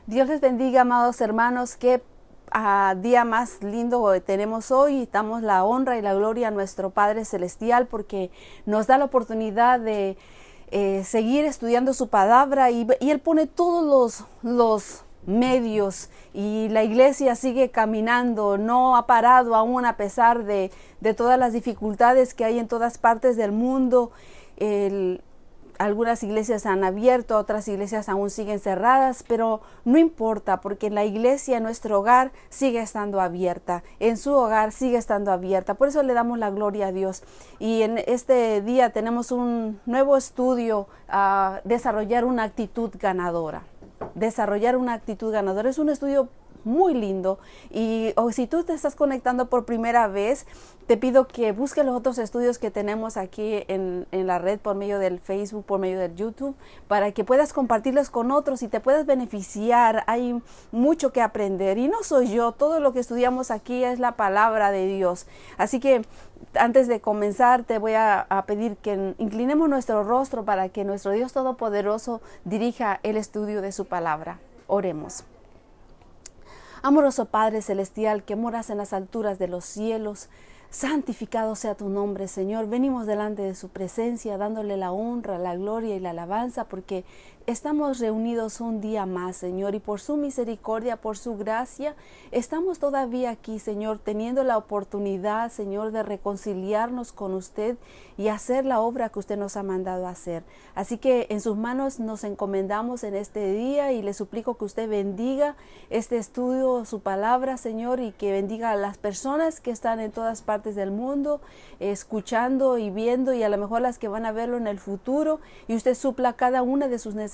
Dios les bendiga, amados hermanos. Qué día más lindo tenemos hoy. Damos la honra y la gloria a nuestro Padre Celestial porque nos da la oportunidad de seguir estudiando su palabra y Él pone todos los medios y la iglesia sigue caminando, no ha parado aún a pesar de todas las dificultades que hay en todas partes del mundo. Algunas iglesias han abierto, otras iglesias aún siguen cerradas, pero no importa porque la iglesia en nuestro hogar sigue estando abierta, en su hogar sigue estando abierta. Por eso le damos la gloria a Dios. Y en este día tenemos un nuevo estudio a desarrollar una actitud ganadora. Desarrollar una actitud ganadora es un estudio muy lindo y si tú te estás conectando por primera vez, te pido que busques los otros estudios que tenemos aquí en la red por medio del Facebook, por medio del YouTube, para que puedas compartirlos con otros y te puedas beneficiar. Hay mucho que aprender y no soy yo, todo lo que estudiamos aquí es la palabra de Dios. Así que antes de comenzar te voy a pedir que inclinemos nuestro rostro para que nuestro Dios Todopoderoso dirija el estudio de su palabra. Oremos. Amoroso Padre Celestial, que moras en las alturas de los cielos, santificado sea tu nombre, Señor. Venimos delante de su presencia, dándole la honra, la gloria y la alabanza, porque estamos reunidos un día más, Señor, y por su misericordia, por su gracia, estamos todavía aquí, Señor, teniendo la oportunidad, Señor, de reconciliarnos con usted y hacer la obra que usted nos ha mandado a hacer. Así que en sus manos nos encomendamos en este día y le suplico que usted bendiga este estudio, su palabra, Señor, y que bendiga a las personas que están en todas partes del mundo, escuchando y viendo, y a lo mejor las que van a verlo en el futuro, y usted supla cada una de sus necesidades.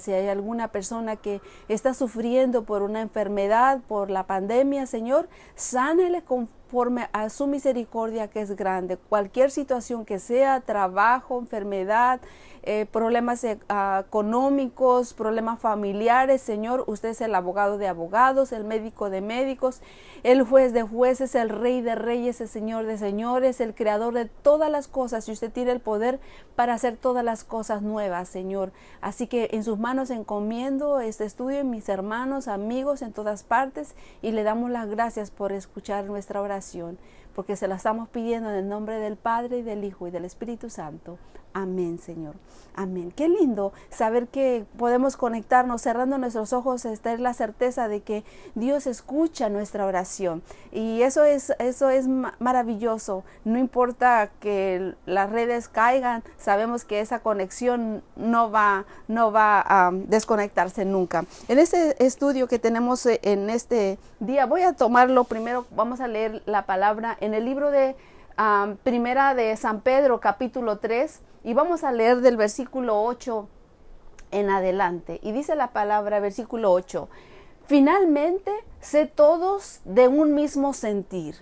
Si hay alguna persona que está sufriendo por una enfermedad, por la pandemia, Señor, sánele conforme a su misericordia que es grande. Cualquier situación que sea, trabajo, enfermedad, problemas económicos, problemas familiares, Señor, usted es el abogado de abogados, el médico de médicos, el juez de jueces, el rey de reyes, el señor de señores, el creador de todas las cosas, y usted tiene el poder para hacer todas las cosas nuevas, Señor. Así que en sus manos encomiendo este estudio en mis hermanos, amigos en todas partes, y le damos las gracias por escuchar nuestra oración, porque se la estamos pidiendo en el nombre del Padre, y del Hijo, y del Espíritu Santo. Amén, Señor. Amén. Qué lindo saber que podemos conectarnos cerrando nuestros ojos, tener la certeza de que Dios escucha nuestra oración. Y eso es maravilloso. No importa que las redes caigan, sabemos que esa conexión no va a desconectarse nunca. En este estudio que tenemos en este día, voy a tomarlo primero, vamos a leer la palabra en el libro de Primera de San Pedro, capítulo 3, y vamos a leer del versículo 8 en adelante. Y dice la palabra, versículo 8: finalmente, sé todos de un mismo sentir,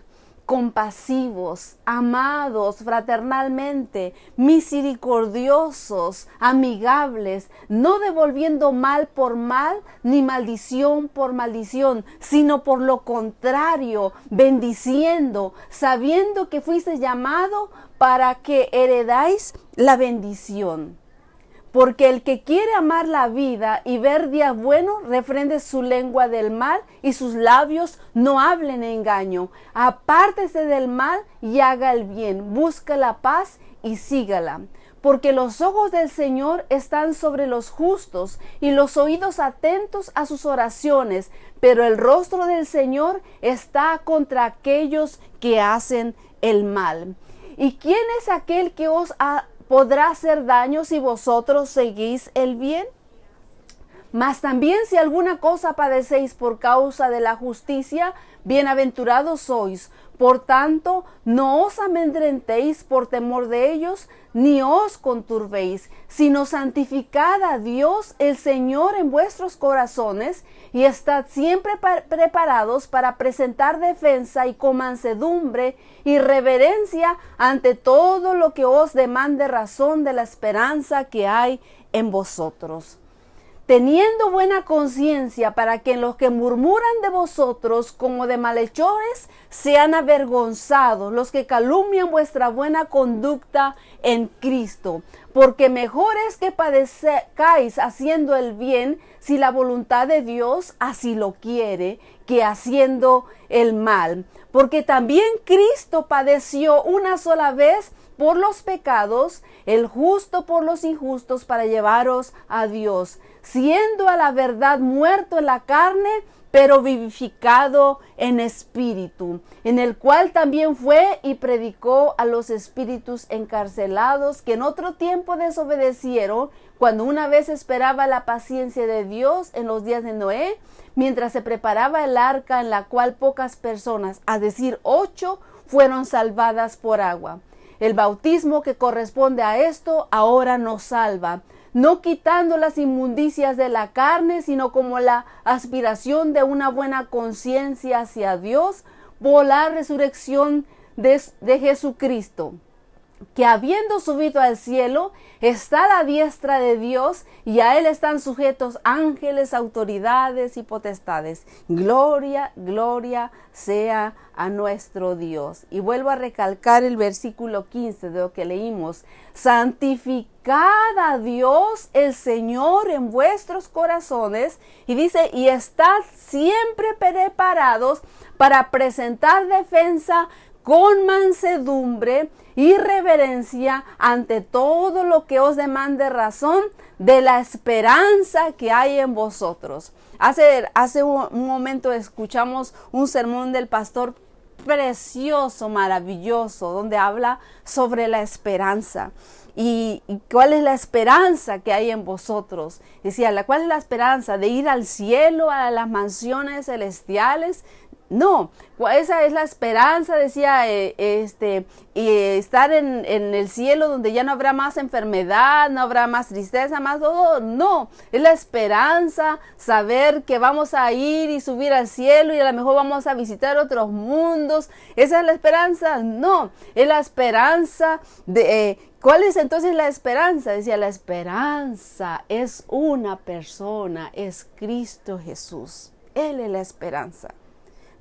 compasivos, amados fraternalmente, misericordiosos, amigables, no devolviendo mal por mal, ni maldición por maldición, sino por lo contrario, bendiciendo, sabiendo que fuiste llamado para que heredáis la bendición. Porque el que quiere amar la vida y ver días buenos, refrende su lengua del mal y sus labios no hablen engaño. Apártese del mal y haga el bien, busca la paz y sígala. Porque los ojos del Señor están sobre los justos y los oídos atentos a sus oraciones, pero el rostro del Señor está contra aquellos que hacen el mal. ¿Y quién es aquel que os podrá hacer daño si vosotros seguís el bien? Mas también si alguna cosa padecéis por causa de la justicia, bienaventurados sois. Por tanto, no os amedrentéis por temor de ellos, ni os conturbéis, sino santificad a Dios el Señor en vuestros corazones, y estad siempre preparados para presentar defensa y con mansedumbre y reverencia ante todo lo que os demande razón de la esperanza que hay en vosotros, teniendo buena conciencia, para que los que murmuran de vosotros como de malhechores sean avergonzados, los que calumnian vuestra buena conducta en Cristo. Porque mejor es que padezcáis haciendo el bien, si la voluntad de Dios así lo quiere, que haciendo el mal. Porque también Cristo padeció una sola vez por los pecados, el justo por los injustos, para llevaros a Dios, siendo a la verdad muerto en la carne, pero vivificado en espíritu, en el cual también fue y predicó a los espíritus encarcelados, que en otro tiempo desobedecieron, cuando una vez esperaba la paciencia de Dios en los días de Noé, mientras se preparaba el arca, en la cual pocas personas, a decir 8, fueron salvadas por agua. El bautismo que corresponde a esto ahora nos salva, no quitando las inmundicias de la carne, sino como la aspiración de una buena conciencia hacia Dios por la resurrección de Jesucristo, que habiendo subido al cielo, está a la diestra de Dios, y a él están sujetos ángeles, autoridades y potestades. Gloria, gloria sea a nuestro Dios. Y vuelvo a recalcar el versículo 15 de lo que leímos. Santificad a Dios el Señor en vuestros corazones. Y dice, y estad siempre preparados para presentar defensa con mansedumbre y reverencia ante todo lo que os demande razón de la esperanza que hay en vosotros. Hace un momento escuchamos un sermón del pastor precioso, maravilloso, donde habla sobre la esperanza. ¿Y cuál es la esperanza que hay en vosotros? Decía, ¿cuál es la esperanza? ¿De ir al cielo, a las mansiones celestiales? No, esa es la esperanza, decía, estar en el cielo donde ya no habrá más enfermedad, no habrá más tristeza, más todo. No, es la esperanza, saber que vamos a ir y subir al cielo y a lo mejor vamos a visitar otros mundos. ¿Esa es la esperanza? No, es la esperanza de... ¿Cuál es entonces la esperanza? Decía, la esperanza es una persona, es Cristo Jesús. Él es la esperanza.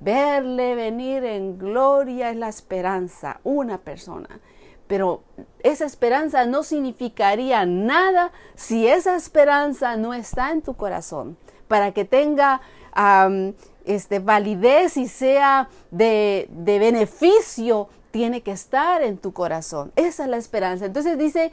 Verle venir en gloria es la esperanza, una persona. Pero esa esperanza no significaría nada si esa esperanza no está en tu corazón. Para que tenga validez y sea de beneficio, tiene que estar en tu corazón. Esa es la esperanza. Entonces dice,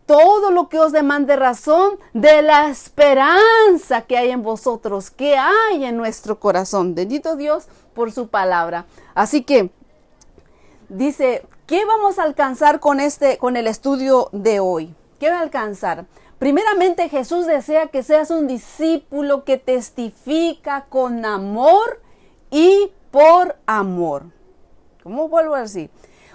todo lo que os demande razón de la esperanza que hay en vosotros, que hay en nuestro corazón. Bendito Dios por su palabra. Así que dice, ¿qué vamos a alcanzar con el estudio de hoy? ¿Qué va a alcanzar? Primeramente, Jesús desea que seas un discípulo que testifica con amor y por amor. ¿Cómo vuelvo a decir?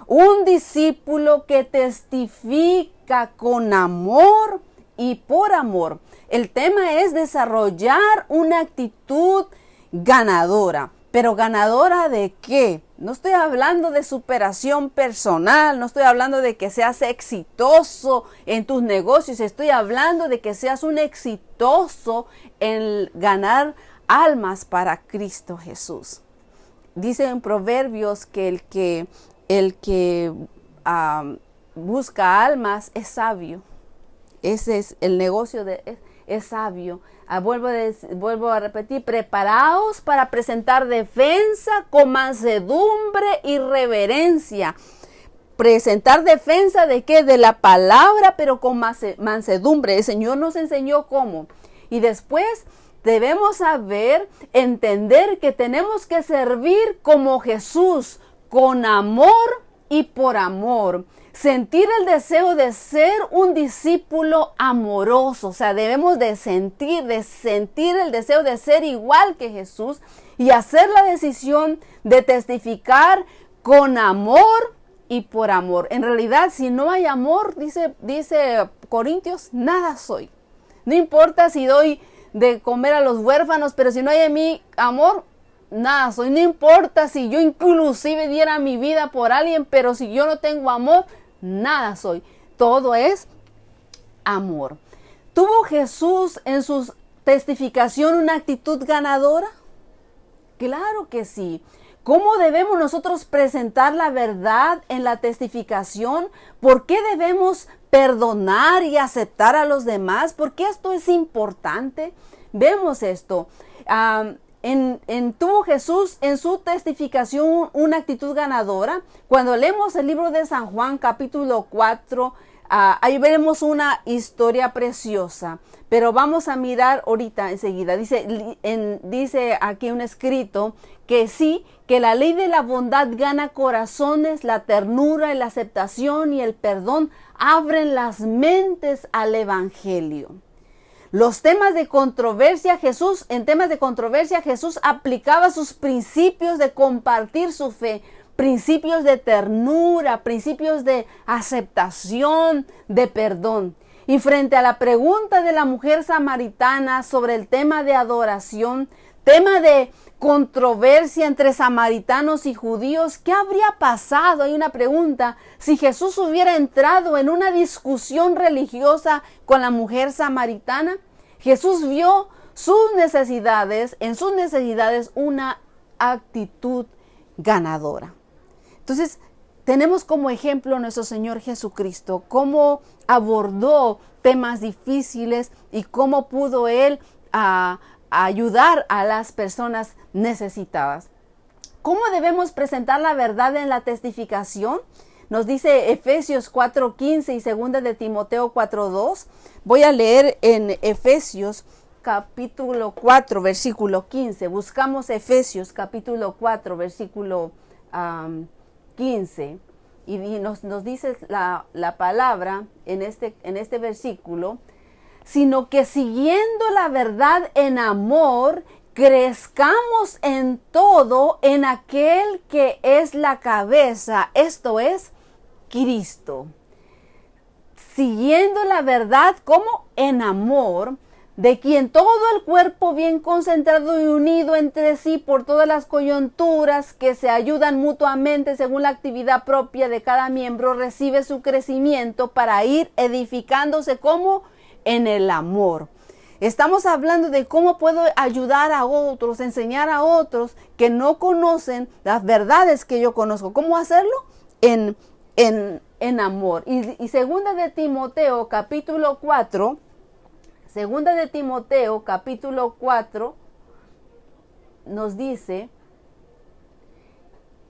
Un discípulo que testifica con amor y por amor. El tema es desarrollar una actitud ganadora. ¿Pero ganadora de qué? No estoy hablando de superación personal, no estoy hablando de que seas exitoso en tus negocios, estoy hablando de que seas un exitoso en ganar almas para Cristo Jesús. Dice en Proverbios que el que busca almas es sabio. Ese es el negocio es sabio. Vuelvo a repetir, preparaos para presentar defensa con mansedumbre y reverencia. Presentar defensa ¿de qué? De la palabra, pero con mansedumbre. El Señor nos enseñó cómo. Y después debemos entender que tenemos que servir como Jesús, con amor y por amor. Sentir el deseo de ser un discípulo amoroso. O sea, debemos de sentir el deseo de ser igual que Jesús y hacer la decisión de testificar con amor y por amor. En realidad, si no hay amor, dice Corintios, nada soy. No importa si doy de comer a los huérfanos, pero si no hay en mí amor, nada soy. No importa si yo inclusive diera mi vida por alguien, pero si yo no tengo amor, nada soy. Todo es amor. ¿Tuvo Jesús en su testificación una actitud ganadora? Claro que sí. ¿Cómo debemos nosotros presentar la verdad en la testificación? ¿Por qué debemos perdonar y aceptar a los demás? ¿Por qué esto es importante? Vemos esto. Tuvo Jesús en su testificación una actitud ganadora. Cuando leemos el libro de San Juan, capítulo 4, ahí veremos una historia preciosa. Pero vamos a mirar ahorita enseguida. Dice aquí un escrito que sí, que la ley de la bondad gana corazones, la ternura y la aceptación y el perdón abren las mentes al evangelio. Los temas de controversia, en temas de controversia, Jesús aplicaba sus principios de compartir su fe, principios de ternura, principios de aceptación, de perdón. Y frente a la pregunta de la mujer samaritana sobre el tema de adoración, tema de controversia entre samaritanos y judíos, ¿qué habría pasado? Hay una pregunta. Si Jesús hubiera entrado en una discusión religiosa con la mujer samaritana, Jesús vio en sus necesidades una actitud ganadora. Entonces, tenemos como ejemplo a nuestro Señor Jesucristo, cómo abordó temas difíciles y cómo pudo Él ayudar a las personas necesitadas. ¿Cómo debemos presentar la verdad en la testificación? Nos dice Efesios 4:15 y 2 de Timoteo 4:2. Voy a leer en Efesios capítulo 4, versículo 15. Buscamos Efesios capítulo 4, versículo 15. Y nos dice la palabra en este versículo, sino que siguiendo la verdad en amor, crezcamos en todo en aquel que es la cabeza, esto es Cristo. Siguiendo la verdad como en amor, de quien todo el cuerpo bien concentrado y unido entre sí por todas las coyunturas que se ayudan mutuamente según la actividad propia de cada miembro, recibe su crecimiento para ir edificándose como en el amor. Estamos hablando de cómo puedo ayudar a otros, enseñar a otros que no conocen las verdades que yo conozco. ¿Cómo hacerlo? En amor. Y segunda de Timoteo capítulo 4, nos dice,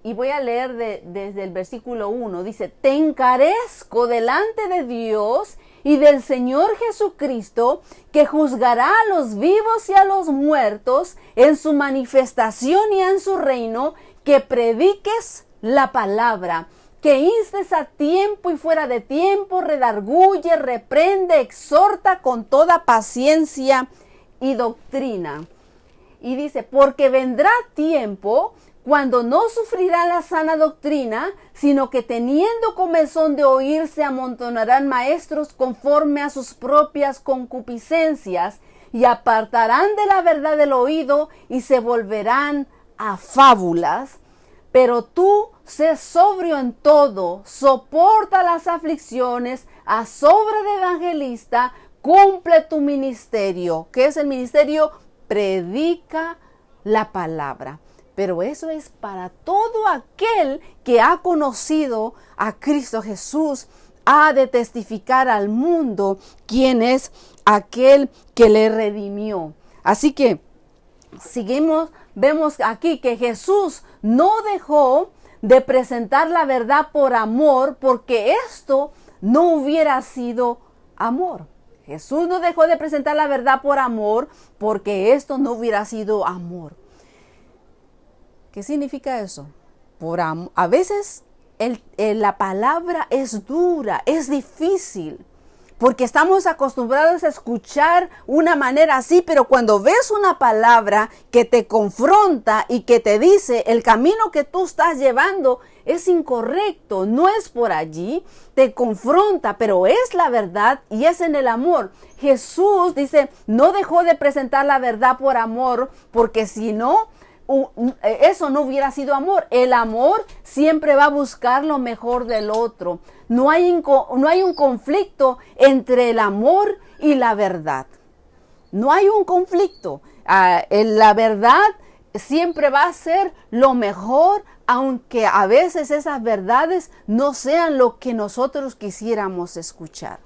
y voy a leer desde el versículo 1, dice, te encarezco delante de Dios y del Señor Jesucristo, que juzgará a los vivos y a los muertos en su manifestación y en su reino, que prediques la palabra, que instes a tiempo y fuera de tiempo, redarguye, reprende, exhorta con toda paciencia y doctrina. Y dice, porque vendrá tiempo cuando no sufrirá la sana doctrina, sino que teniendo comezón de oír, se amontonarán maestros conforme a sus propias concupiscencias, y apartarán de la verdad el oído, y se volverán a fábulas. Pero tú sé sobrio en todo, soporta las aflicciones, a sobra de evangelista, cumple tu ministerio. ¿Qué es el ministerio? Predica la palabra. Pero eso es para todo aquel que ha conocido a Cristo Jesús. Ha de testificar al mundo quién es aquel que le redimió. Así que vemos aquí que Jesús no dejó de presentar la verdad por amor, porque esto no hubiera sido amor. Jesús no dejó de presentar la verdad por amor, porque esto no hubiera sido amor. ¿Qué significa eso? A veces la palabra es dura, es difícil, porque estamos acostumbrados a escuchar una manera así, pero cuando ves una palabra que te confronta y que te dice el camino que tú estás llevando es incorrecto, no es por allí, te confronta, pero es la verdad y es en el amor. Jesús dice, no dejó de presentar la verdad por amor, porque si no, eso no hubiera sido amor. El amor siempre va a buscar lo mejor del otro. no hay un conflicto entre el amor y la verdad. No hay un conflicto. La verdad siempre va a ser lo mejor, aunque a veces esas verdades no sean lo que nosotros quisiéramos escuchar.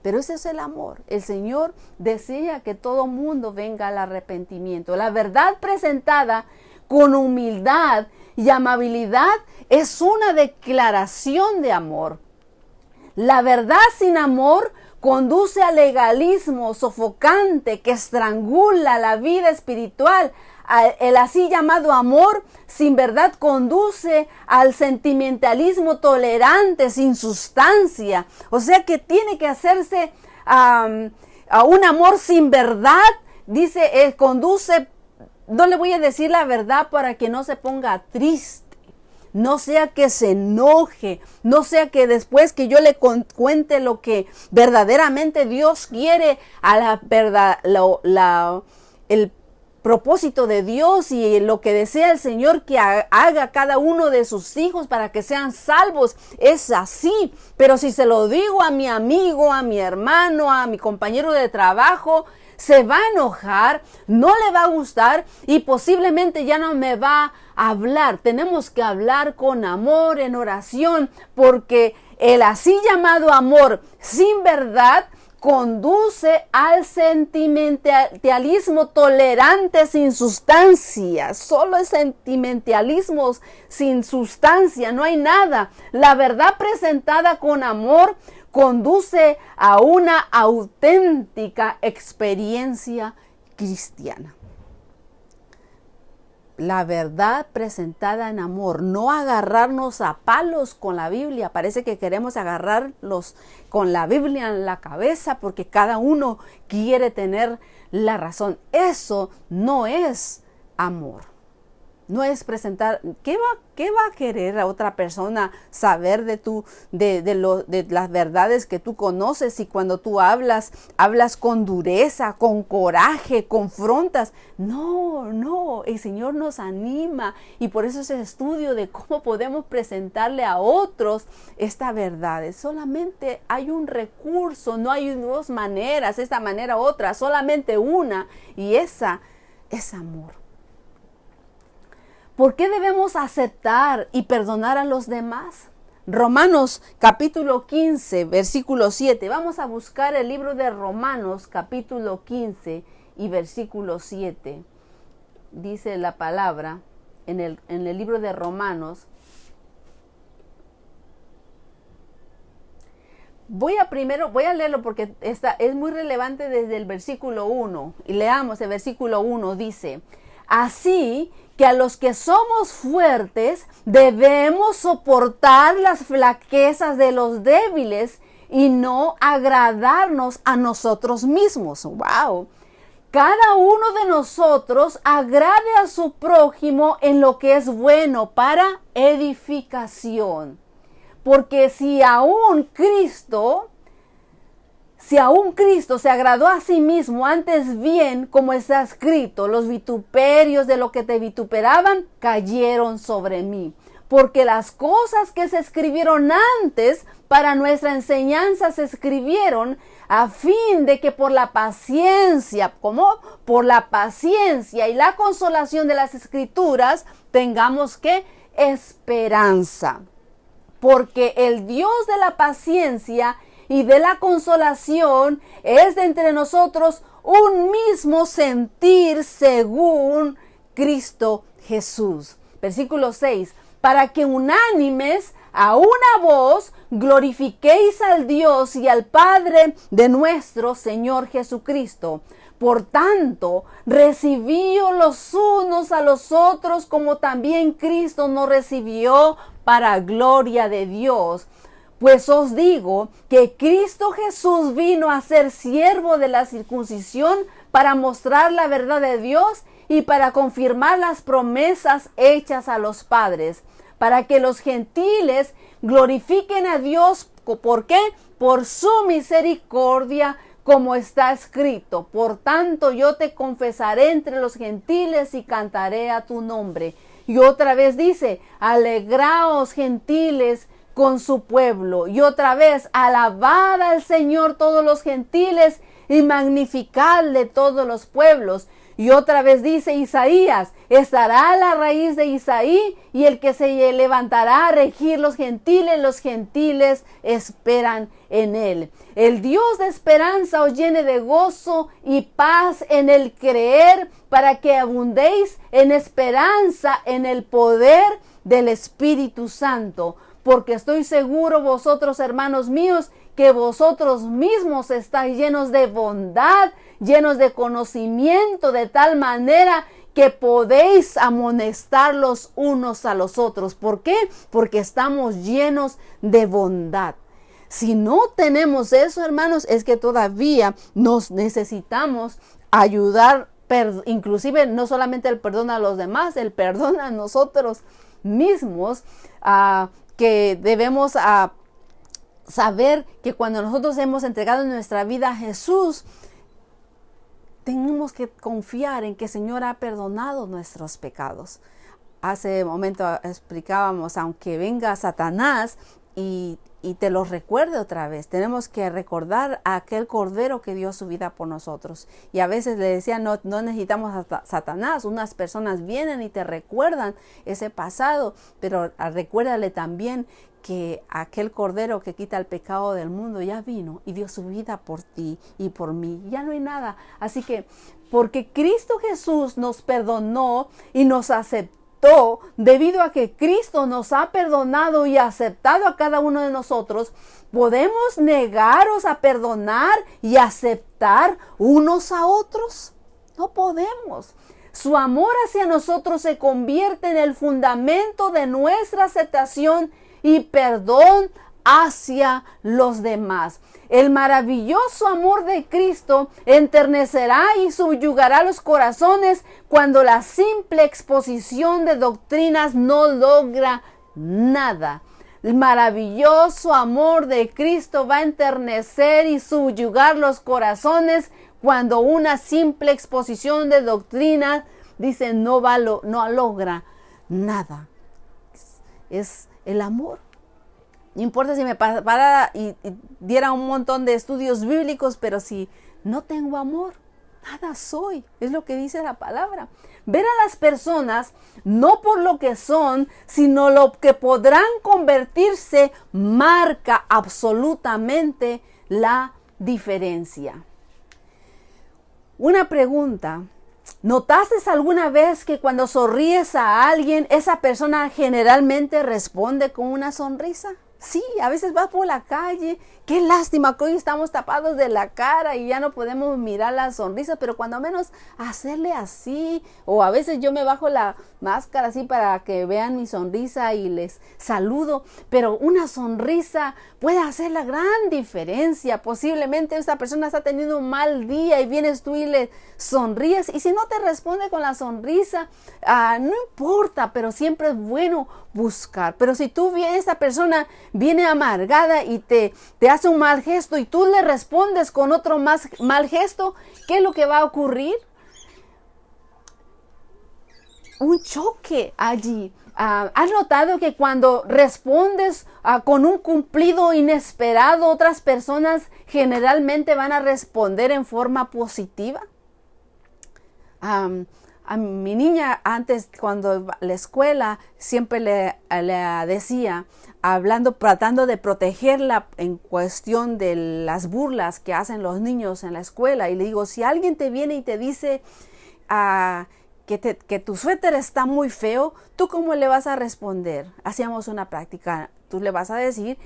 Pero ese es el amor. El Señor desea que todo mundo venga al arrepentimiento. La verdad presentada con humildad y amabilidad es una declaración de amor. La verdad sin amor conduce al legalismo sofocante que estrangula la vida espiritual. El así llamado amor sin verdad conduce al sentimentalismo tolerante sin sustancia. O sea que tiene que hacerse a un amor sin verdad. Dice, conduce, no le voy a decir la verdad para que no se ponga triste. No sea que se enoje, no sea que después que yo le cuente lo que verdaderamente Dios quiere a la verdad, el propósito de Dios y lo que desea el Señor que haga cada uno de sus hijos para que sean salvos, es así. Pero si se lo digo a mi amigo, a mi hermano, a mi compañero de trabajo, se va a enojar, no le va a gustar y posiblemente ya no me va a hablar. Tenemos que hablar con amor, en oración, porque el así llamado amor sin verdad conduce al sentimentalismo tolerante sin sustancia. Solo es sentimentalismo sin sustancia, no hay nada. La verdad presentada con amor conduce a una auténtica experiencia cristiana. La verdad presentada en amor, no agarrarnos a palos con la Biblia. Parece que queremos agarrarlos con la Biblia en la cabeza porque cada uno quiere tener la razón. Eso no es amor. No es presentar, ¿qué va a querer a otra persona saber de las verdades que tú conoces? Y cuando tú hablas con dureza, con coraje, confrontas. No, el Señor nos anima y por eso ese estudio de cómo podemos presentarle a otros esta verdad. Solamente hay un recurso, no hay dos maneras, esta manera u otra, solamente una, y esa es amor. ¿Por qué debemos aceptar y perdonar a los demás? Romanos capítulo 15, versículo 7. Vamos a buscar el libro de Romanos capítulo 15 y versículo 7. Dice la palabra en el libro de Romanos. Voy a leerlo porque es muy relevante desde el versículo 1. Y leamos el versículo 1, dice: así que a los que somos fuertes debemos soportar las flaquezas de los débiles y no agradarnos a nosotros mismos. ¡Wow! Cada uno de nosotros agrade a su prójimo en lo que es bueno para edificación. Porque si aún Cristo se agradó a sí mismo, antes bien, como está escrito, los vituperios de lo que te vituperaban cayeron sobre mí. Porque las cosas que se escribieron antes para nuestra enseñanza se escribieron a fin de que por la paciencia, y la consolación de las Escrituras tengamos que esperanza. Porque el Dios de la paciencia y de la consolación es de entre nosotros un mismo sentir según Cristo Jesús. Versículo 6. Para que unánimes a una voz glorifiquéis al Dios y al Padre de nuestro Señor Jesucristo. Por tanto, recibíos los unos a los otros como también Cristo nos recibió para gloria de Dios. Pues os digo que Cristo Jesús vino a ser siervo de la circuncisión para mostrar la verdad de Dios y para confirmar las promesas hechas a los padres, para que los gentiles glorifiquen a Dios. ¿Por qué? Por su misericordia, como está escrito. Por tanto, yo te confesaré entre los gentiles y cantaré a tu nombre. Y otra vez dice: alegraos, gentiles, con su pueblo. Y otra vez, alabad al Señor todos los gentiles y magnificadle todos los pueblos. Y otra vez dice Isaías, estará la raíz de Isaí y el que se levantará a regir los gentiles esperan en él. El Dios de esperanza os llene de gozo y paz en el creer, para que abundéis en esperanza en el poder del Espíritu Santo. Porque estoy seguro, vosotros, hermanos míos, que vosotros mismos estáis llenos de bondad, llenos de conocimiento, de tal manera que podéis amonestar los unos a los otros. ¿Por qué? Porque estamos llenos de bondad. Si no tenemos eso, hermanos, es que todavía nos necesitamos ayudar, inclusive no solamente el perdón a los demás, el perdón a nosotros mismos, que debemos saber que cuando nosotros hemos entregado nuestra vida a Jesús, tenemos que confiar en que el Señor ha perdonado nuestros pecados. Hace un momento explicábamos, aunque venga Satanás y te lo recuerde otra vez, tenemos que recordar a aquel Cordero que dio su vida por nosotros. Y a veces le decía, no necesitamos a Satanás. Unas personas vienen y te recuerdan ese pasado, pero recuérdale también que aquel Cordero que quita el pecado del mundo ya vino y dio su vida por ti y por mí. Ya no hay nada. Así que porque Cristo Jesús nos perdonó y nos aceptó, debido a que Cristo nos ha perdonado y aceptado a cada uno de nosotros, ¿podemos negaros a perdonar y aceptar unos a otros? No podemos. Su amor hacia nosotros se convierte en el fundamento de nuestra aceptación y perdón hacia los demás. El maravilloso amor de Cristo enternecerá y subyugará los corazones cuando la simple exposición de doctrinas no logra nada. El maravilloso amor de Cristo va a enternecer y subyugar los corazones cuando una simple exposición de doctrinas, dice, no logra nada. Es el amor. No importa si me parara y diera un montón de estudios bíblicos, pero si no tengo amor, nada soy. Es lo que dice la palabra. Ver a las personas no por lo que son, sino lo que podrán convertirse, marca absolutamente la diferencia. Una pregunta. ¿Notaste alguna vez que cuando sonríes a alguien, esa persona generalmente responde con una sonrisa? Sí, a veces vas por la calle, qué lástima que hoy estamos tapados de la cara y ya no podemos mirar la sonrisa, pero cuando menos hacerle así, o a veces yo me bajo la máscara así para que vean mi sonrisa y les saludo, pero una sonrisa puede hacer la gran diferencia. Posiblemente esta persona está teniendo un mal día y vienes tú y le sonríes, y si no te responde con la sonrisa, no importa, pero siempre es bueno buscar. Pero si tú vienes, esta persona viene amargada y te hace un mal gesto y tú le respondes con otro mal gesto, ¿qué es lo que va a ocurrir? Un choque allí. ¿Has notado que cuando respondes con un cumplido inesperado, otras personas generalmente van a responder en forma positiva? A mi niña antes, cuando iba a la escuela, siempre le decía, tratando de protegerla en cuestión de las burlas que hacen los niños en la escuela, y le digo, si alguien te viene y te dice que tu suéter está muy feo, ¿tú cómo le vas a responder? Hacíamos una práctica. Tú le vas a decir,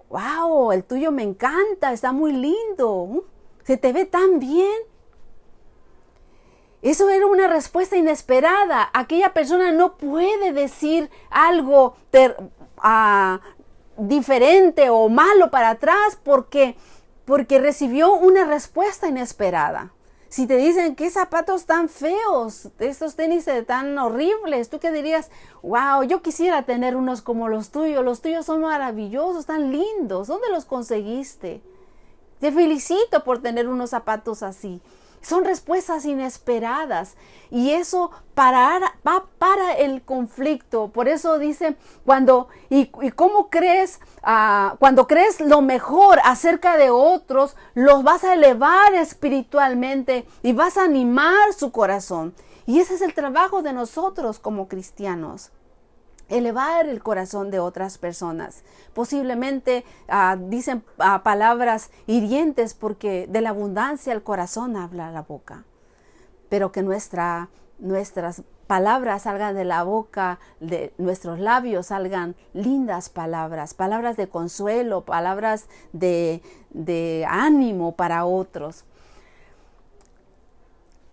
wow, el tuyo me encanta, está muy lindo, se te ve tan bien. Eso era una respuesta inesperada. Aquella persona no puede decir algo diferente o malo para atrás porque recibió una respuesta inesperada. Si te dicen, qué zapatos tan feos, estos tenis tan horribles, ¿tú qué dirías? Wow, yo quisiera tener unos como los tuyos son maravillosos, tan lindos, ¿dónde los conseguiste? Te felicito por tener unos zapatos así. Son respuestas inesperadas y eso va para el conflicto. Por eso dice, ¿cómo crees? Cuando crees lo mejor acerca de otros, los vas a elevar espiritualmente y vas a animar su corazón. Y ese es el trabajo de nosotros como cristianos. Elevar el corazón de otras personas. Posiblemente dicen palabras hirientes porque de la abundancia el corazón habla la boca. Pero que nuestras palabras salgan de la boca, de nuestros labios salgan lindas palabras, palabras de consuelo, palabras de ánimo para otros.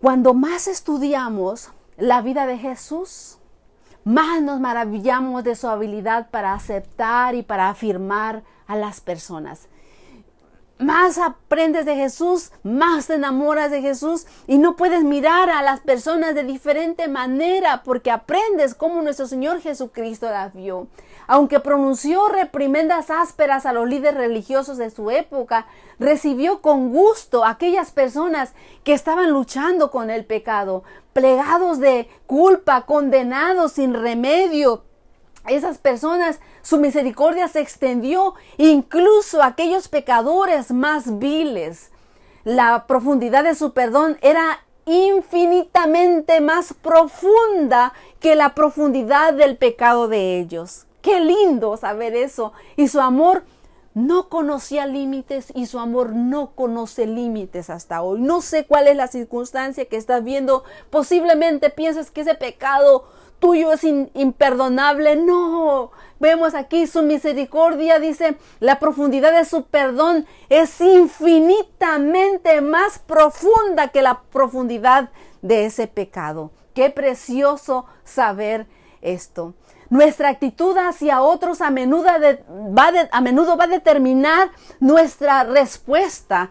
Cuando más estudiamos la vida de Jesús, más nos maravillamos de su habilidad para aceptar y para afirmar a las personas. Más aprendes de Jesús, más te enamoras de Jesús y no puedes mirar a las personas de diferente manera porque aprendes cómo nuestro Señor Jesucristo las vio. Aunque pronunció reprimendas ásperas a los líderes religiosos de su época, recibió con gusto a aquellas personas que estaban luchando con el pecado, plegados de culpa, condenados sin remedio. Esas personas, su misericordia se extendió incluso a aquellos pecadores más viles. La profundidad de su perdón era infinitamente más profunda que la profundidad del pecado de ellos. Qué lindo saber eso. Y su amor no conocía límites y su amor no conoce límites hasta hoy. No sé cuál es la circunstancia que estás viendo. Posiblemente pienses que ese pecado tuyo es imperdonable. No, vemos aquí su misericordia, dice, la profundidad de su perdón es infinitamente más profunda que la profundidad de ese pecado. Qué precioso saber esto. Nuestra actitud hacia otros a menudo va a determinar nuestra respuesta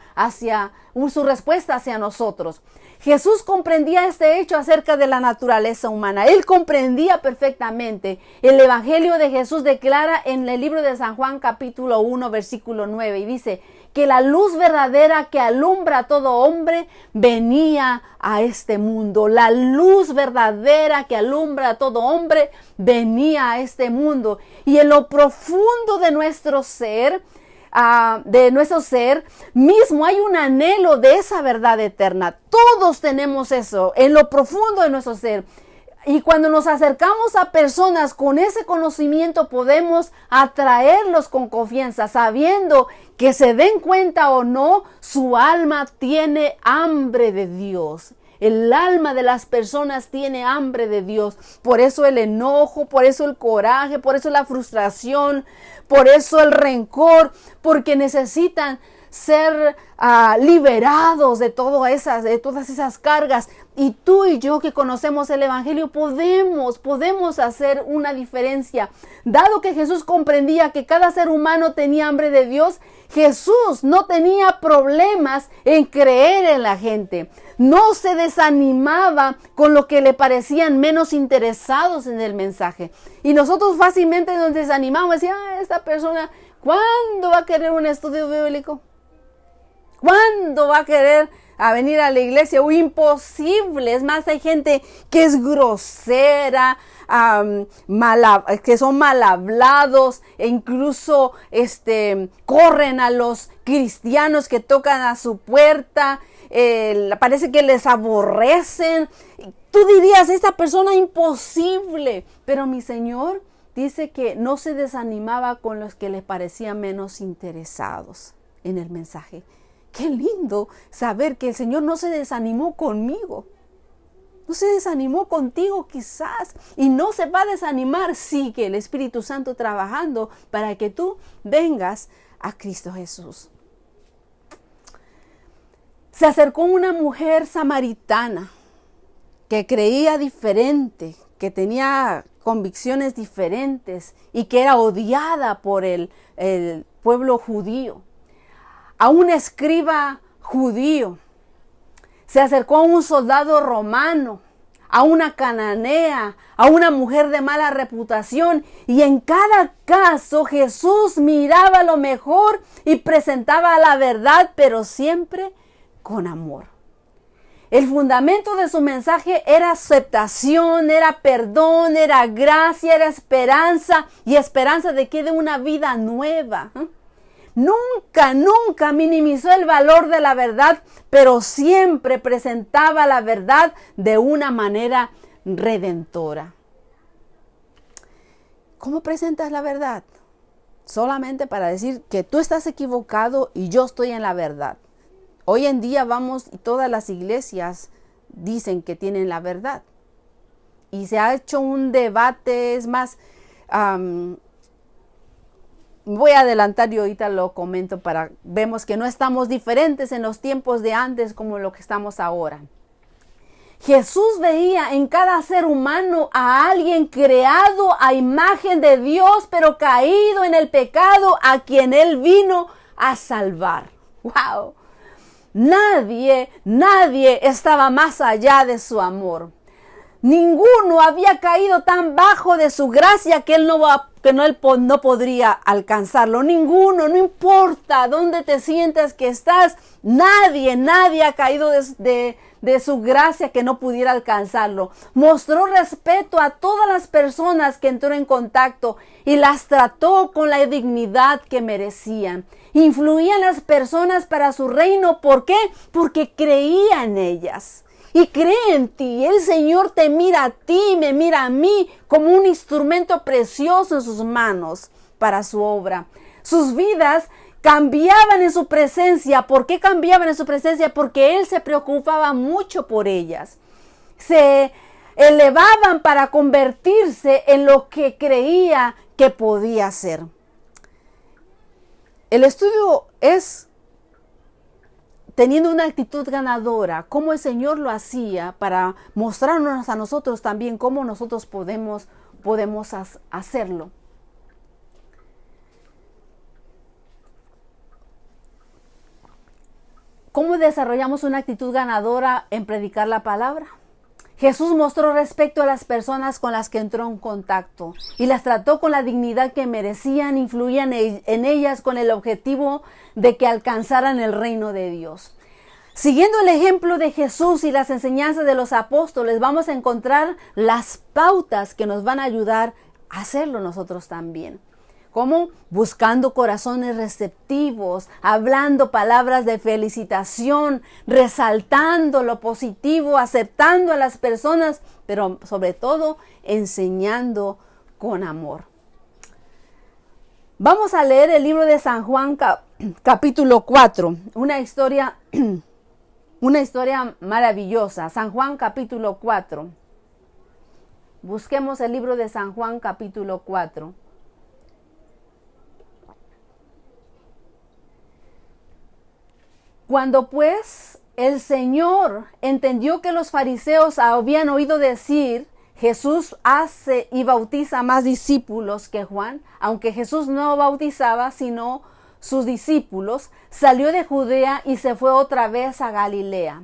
su respuesta hacia nosotros. Jesús comprendía este hecho acerca de la naturaleza humana. Él comprendía perfectamente. El Evangelio de Jesús declara en el libro de San Juan capítulo 1 versículo 9 y dice que la luz verdadera que alumbra a todo hombre venía a este mundo. La luz verdadera que alumbra a todo hombre venía a este mundo. Y en lo profundo de nuestro ser, mismo hay un anhelo de esa verdad eterna. Todos tenemos eso en lo profundo de nuestro ser. Y cuando nos acercamos a personas con ese conocimiento, podemos atraerlos con confianza, sabiendo que se den cuenta o no, su alma tiene hambre de Dios. El alma de las personas tiene hambre de Dios. Por eso el enojo, por eso el coraje, por eso la frustración, por eso el rencor, porque necesitan ser liberados de todas esas cargas. Y tú y yo que conocemos el Evangelio podemos hacer una diferencia. Dado que Jesús comprendía que cada ser humano tenía hambre de Dios, Jesús no tenía problemas en creer en la gente. No se desanimaba con lo que le parecían menos interesados en el mensaje. Y nosotros fácilmente nos desanimamos. Decíamos, esta persona, ¿cuándo va a querer un estudio bíblico? ¿Cuándo va a querer venir a la iglesia? Imposible. Es más, hay gente que es grosera, que son mal hablados e incluso corren a los cristianos que tocan a su puerta. Parece que les aborrecen. Tú dirías, esta persona imposible. Pero mi Señor dice que no se desanimaba con los que le parecían menos interesados en el mensaje. Qué lindo saber que el Señor no se desanimó conmigo. No se desanimó contigo quizás. Y no se va a desanimar. Sigue el Espíritu Santo trabajando para que tú vengas a Cristo Jesús. Se acercó una mujer samaritana que creía diferente, que tenía convicciones diferentes y que era odiada por el pueblo judío. A un escriba judío, se acercó a un soldado romano, a una cananea, a una mujer de mala reputación, y en cada caso Jesús miraba lo mejor y presentaba la verdad, pero siempre con amor. El fundamento de su mensaje era aceptación, era perdón, era gracia, era esperanza y esperanza de que de una vida nueva. Nunca minimizó el valor de la verdad, pero siempre presentaba la verdad de una manera redentora. ¿Cómo presentas la verdad? Solamente para decir que tú estás equivocado y yo estoy en la verdad. Hoy en día vamos y todas las iglesias dicen que tienen la verdad. Y se ha hecho un debate, es más, voy a adelantar y ahorita lo comento vemos que no estamos diferentes en los tiempos de antes como lo que estamos ahora. Jesús veía en cada ser humano a alguien creado a imagen de Dios, pero caído en el pecado, a quien Él vino a salvar. ¡Wow! Nadie estaba más allá de su amor. Ninguno había caído tan bajo de su gracia que él no podría alcanzarlo. Ninguno, no importa dónde te sientas que estás, nadie ha caído de su gracia que no pudiera alcanzarlo. Mostró respeto a todas las personas que entró en contacto y las trató con la dignidad que merecían. Influía en las personas para su reino. ¿Por qué? Porque creía en ellas. Y cree en ti. El Señor te mira a ti, me mira a mí como un instrumento precioso en sus manos para su obra. Sus vidas cambiaban en su presencia. ¿Por qué cambiaban en su presencia? Porque Él se preocupaba mucho por ellas. Se elevaban para convertirse en lo que creía que podía ser. El estudio es teniendo una actitud ganadora, cómo el Señor lo hacía para mostrarnos a nosotros también cómo nosotros podemos hacerlo. ¿Cómo desarrollamos una actitud ganadora en predicar la palabra? Jesús mostró respeto a las personas con las que entró en contacto y las trató con la dignidad que merecían, influían en ellas con el objetivo de que alcanzaran el reino de Dios. Siguiendo el ejemplo de Jesús y las enseñanzas de los apóstoles, vamos a encontrar las pautas que nos van a ayudar a hacerlo nosotros también. ¿Cómo? Buscando corazones receptivos, hablando palabras de felicitación, resaltando lo positivo, aceptando a las personas, pero sobre todo enseñando con amor. Vamos a leer el libro de San Juan capítulo 4, una historia maravillosa. San Juan capítulo 4. Busquemos el libro de San Juan capítulo 4. Cuando pues el Señor entendió que los fariseos habían oído decir, Jesús hace y bautiza más discípulos que Juan, aunque Jesús no bautizaba, sino sus discípulos, salió de Judea y se fue otra vez a Galilea.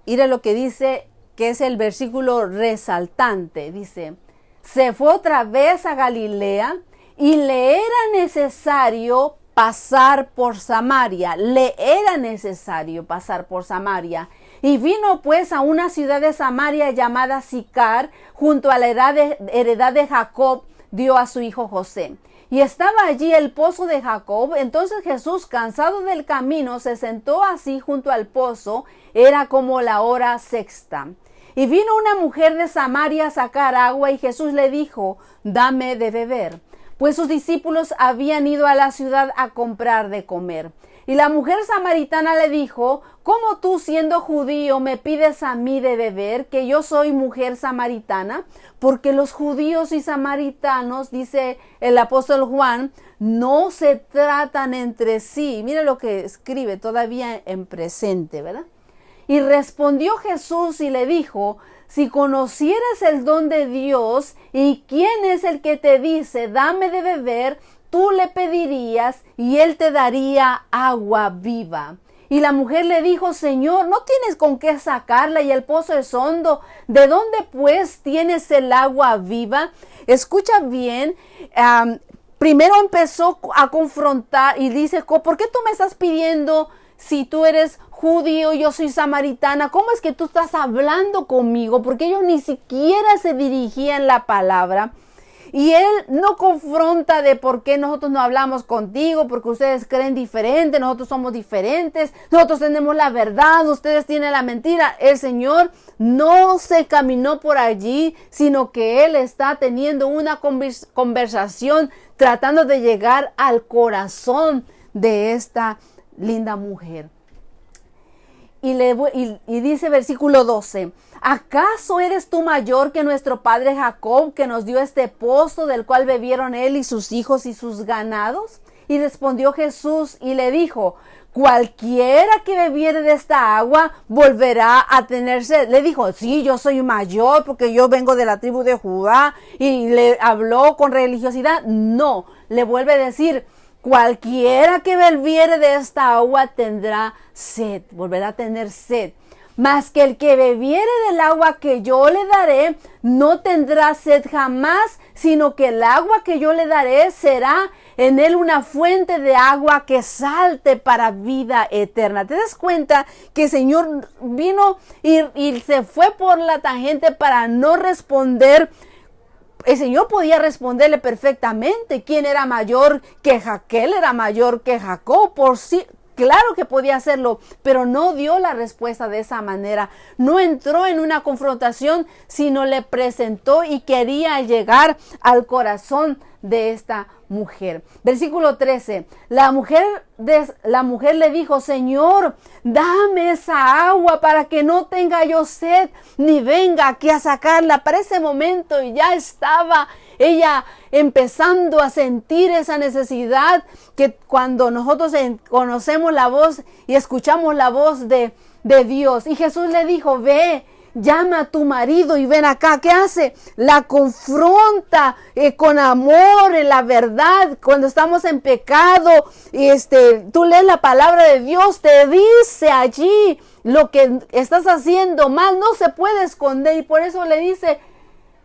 Mira lo que dice, que es el versículo resaltante. Dice, se fue otra vez a Galilea y le era necesario pasar por Samaria. Le era necesario pasar por Samaria. Y vino pues a una ciudad de Samaria llamada Sicar, junto a la heredad de Jacob, dio a su hijo José. Y estaba allí el pozo de Jacob. Entonces Jesús, cansado del camino, se sentó así junto al pozo. Era como la hora sexta. Y vino una mujer de Samaria a sacar agua, y Jesús le dijo, dame de beber. Pues sus discípulos habían ido a la ciudad a comprar de comer. Y la mujer samaritana le dijo, ¿cómo tú, siendo judío, me pides a mí de beber, que yo soy mujer samaritana? Porque los judíos y samaritanos, dice el apóstol Juan, no se tratan entre sí. Mira lo que escribe todavía en presente, ¿verdad? Y respondió Jesús y le dijo, si conocieras el don de Dios y quién es el que te dice, dame de beber, tú le pedirías y él te daría agua viva. Y la mujer le dijo, Señor, no tienes con qué sacarla y el pozo es hondo. ¿De dónde pues tienes el agua viva? Escucha bien. Primero empezó a confrontar y dice, ¿por qué tú me estás pidiendo, si tú eres judío, yo soy samaritana, ¿cómo es que tú estás hablando conmigo? Porque ellos ni siquiera se dirigían la palabra. Y él no confronta de por qué nosotros no hablamos contigo, porque ustedes creen diferente, nosotros somos diferentes, nosotros tenemos la verdad, ustedes tienen la mentira. El Señor no se caminó por allí, sino que Él está teniendo una conversación, tratando de llegar al corazón de esta linda mujer. Y dice versículo 12, ¿acaso eres tú mayor que nuestro padre Jacob, que nos dio este pozo del cual bebieron él y sus hijos y sus ganados? Y respondió Jesús y le dijo, cualquiera que bebiere de esta agua volverá a tener sed. Le dijo, sí, yo soy mayor porque yo vengo de la tribu de Judá. Y le habló con religiosidad. No, le vuelve a decir, cualquiera que bebiere de esta agua tendrá sed, volverá a tener sed. Mas que el que bebiere del agua que yo le daré, no tendrá sed jamás, sino que el agua que yo le daré será en él una fuente de agua que salte para vida eterna. ¿Te das cuenta que el Señor vino y se fue por la tangente para no responder? El Señor podía responderle perfectamente quién era mayor que Jaquel, era mayor que Jacob, por sí. Claro que podía hacerlo, pero no dio la respuesta de esa manera. No entró en una confrontación, sino le presentó y quería llegar al corazón de esta mujer. Versículo 13. La mujer le dijo, Señor, dame esa agua para que no tenga yo sed, ni venga aquí a sacarla. Para ese momento ya estaba ella empezando a sentir esa necesidad que cuando nosotros conocemos la voz y escuchamos la voz de Dios. Y Jesús le dijo, ve, llama a tu marido y ven acá. ¿Qué hace? La confronta con amor, en la verdad. Cuando estamos en pecado, tú lees la palabra de Dios, te dice allí lo que estás haciendo mal, no se puede esconder. Y por eso le dice,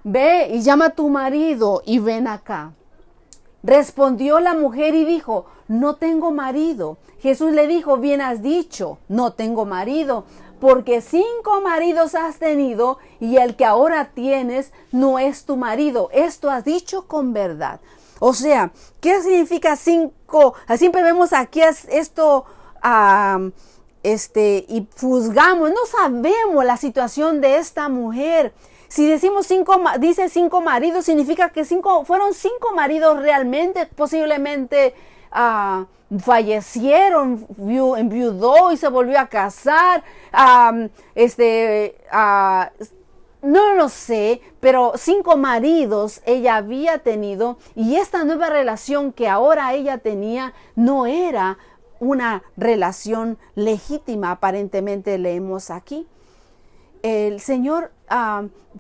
ve y llama a tu marido y ven acá. Respondió la mujer y dijo, no tengo marido. Jesús le dijo, bien has dicho, no tengo marido, porque 5 maridos has tenido y el que ahora tienes no es tu marido. Esto has dicho con verdad. O sea, ¿qué significa 5? Siempre vemos aquí esto y juzgamos, no sabemos la situación de esta mujer. Si decimos 5, dice 5 maridos, significa que fueron 5 maridos realmente, posiblemente fallecieron, enviudó y se volvió a casar. No lo sé, pero 5 maridos ella había tenido, y esta nueva relación que ahora ella tenía no era una relación legítima, aparentemente leemos aquí. El Señor,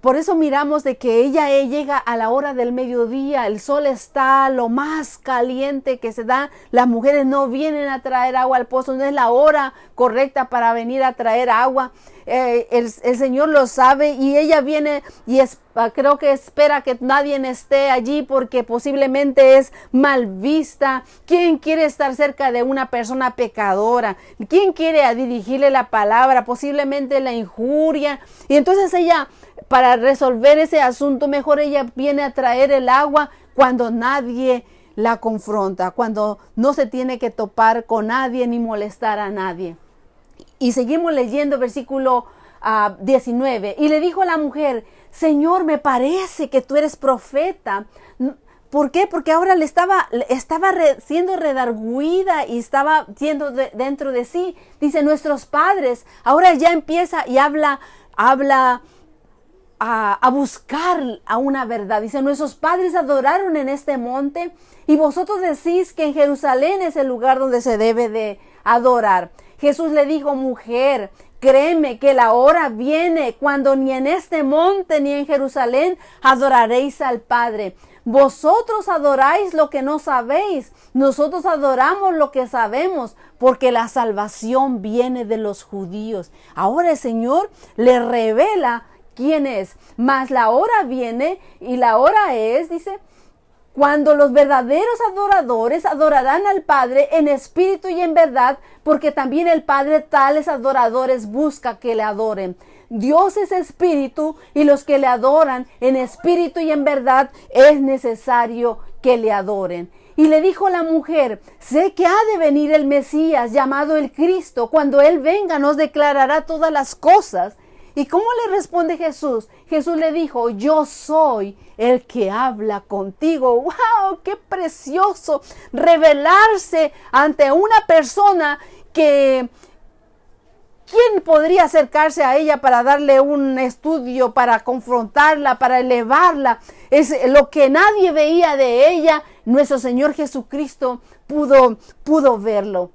por eso miramos de que ella llega a la hora del mediodía, el sol está lo más caliente que se da, las mujeres no vienen a traer agua al pozo, no es la hora correcta para venir a traer agua. El Señor lo sabe y ella viene y creo que espera que nadie esté allí porque posiblemente es mal vista. ¿Quién quiere estar cerca de una persona pecadora? ¿Quién quiere dirigirle la palabra? Posiblemente la injuria. Y entonces ella, para resolver ese asunto, mejor ella viene a traer el agua cuando nadie la confronta, cuando no se tiene que topar con nadie ni molestar a nadie. Y seguimos leyendo versículo 19. Y le dijo a la mujer, Señor, me parece que tú eres profeta. ¿Por qué? Porque ahora le estaba siendo redarguida y estaba siendo dentro de sí. Dice, nuestros padres, ahora ya empieza y habla a buscar a una verdad. Dice, nuestros padres adoraron en este monte y vosotros decís que en Jerusalén es el lugar donde se debe de adorar. Jesús le dijo, mujer, créeme que la hora viene cuando ni en este monte ni en Jerusalén adoraréis al Padre. Vosotros adoráis lo que no sabéis, nosotros adoramos lo que sabemos, porque la salvación viene de los judíos. Ahora el Señor le revela quién es, mas la hora viene y la hora es, dice, cuando los verdaderos adoradores adorarán al Padre en espíritu y en verdad, porque también el Padre tales adoradores busca que le adoren. Dios es espíritu y los que le adoran en espíritu y en verdad es necesario que le adoren. Y le dijo la mujer: sé que ha de venir el Mesías llamado el Cristo. Cuando Él venga nos declarará todas las cosas. ¿Y cómo le responde Jesús? Jesús le dijo: yo soy el que habla contigo. ¡Wow! ¡Qué precioso! Revelarse ante una persona que... ¿quién podría acercarse a ella para darle un estudio, para confrontarla, para elevarla? Es lo que nadie veía de ella. Nuestro Señor Jesucristo pudo verlo.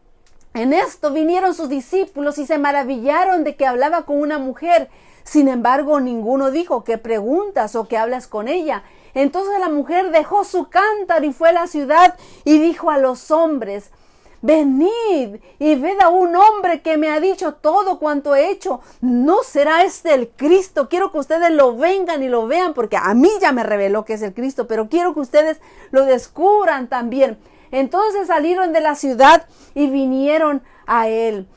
En esto vinieron sus discípulos y se maravillaron de que hablaba con una mujer. Sin embargo, ninguno dijo: ¿qué preguntas o qué hablas con ella? Entonces la mujer dejó su cántaro y fue a la ciudad y dijo a los hombres: venid y ved a un hombre que me ha dicho todo cuanto he hecho. ¿No será este el Cristo? Quiero que ustedes lo vengan y lo vean, porque a mí ya me reveló que es el Cristo, pero quiero que ustedes lo descubran también. Entonces salieron de la ciudad y vinieron a él.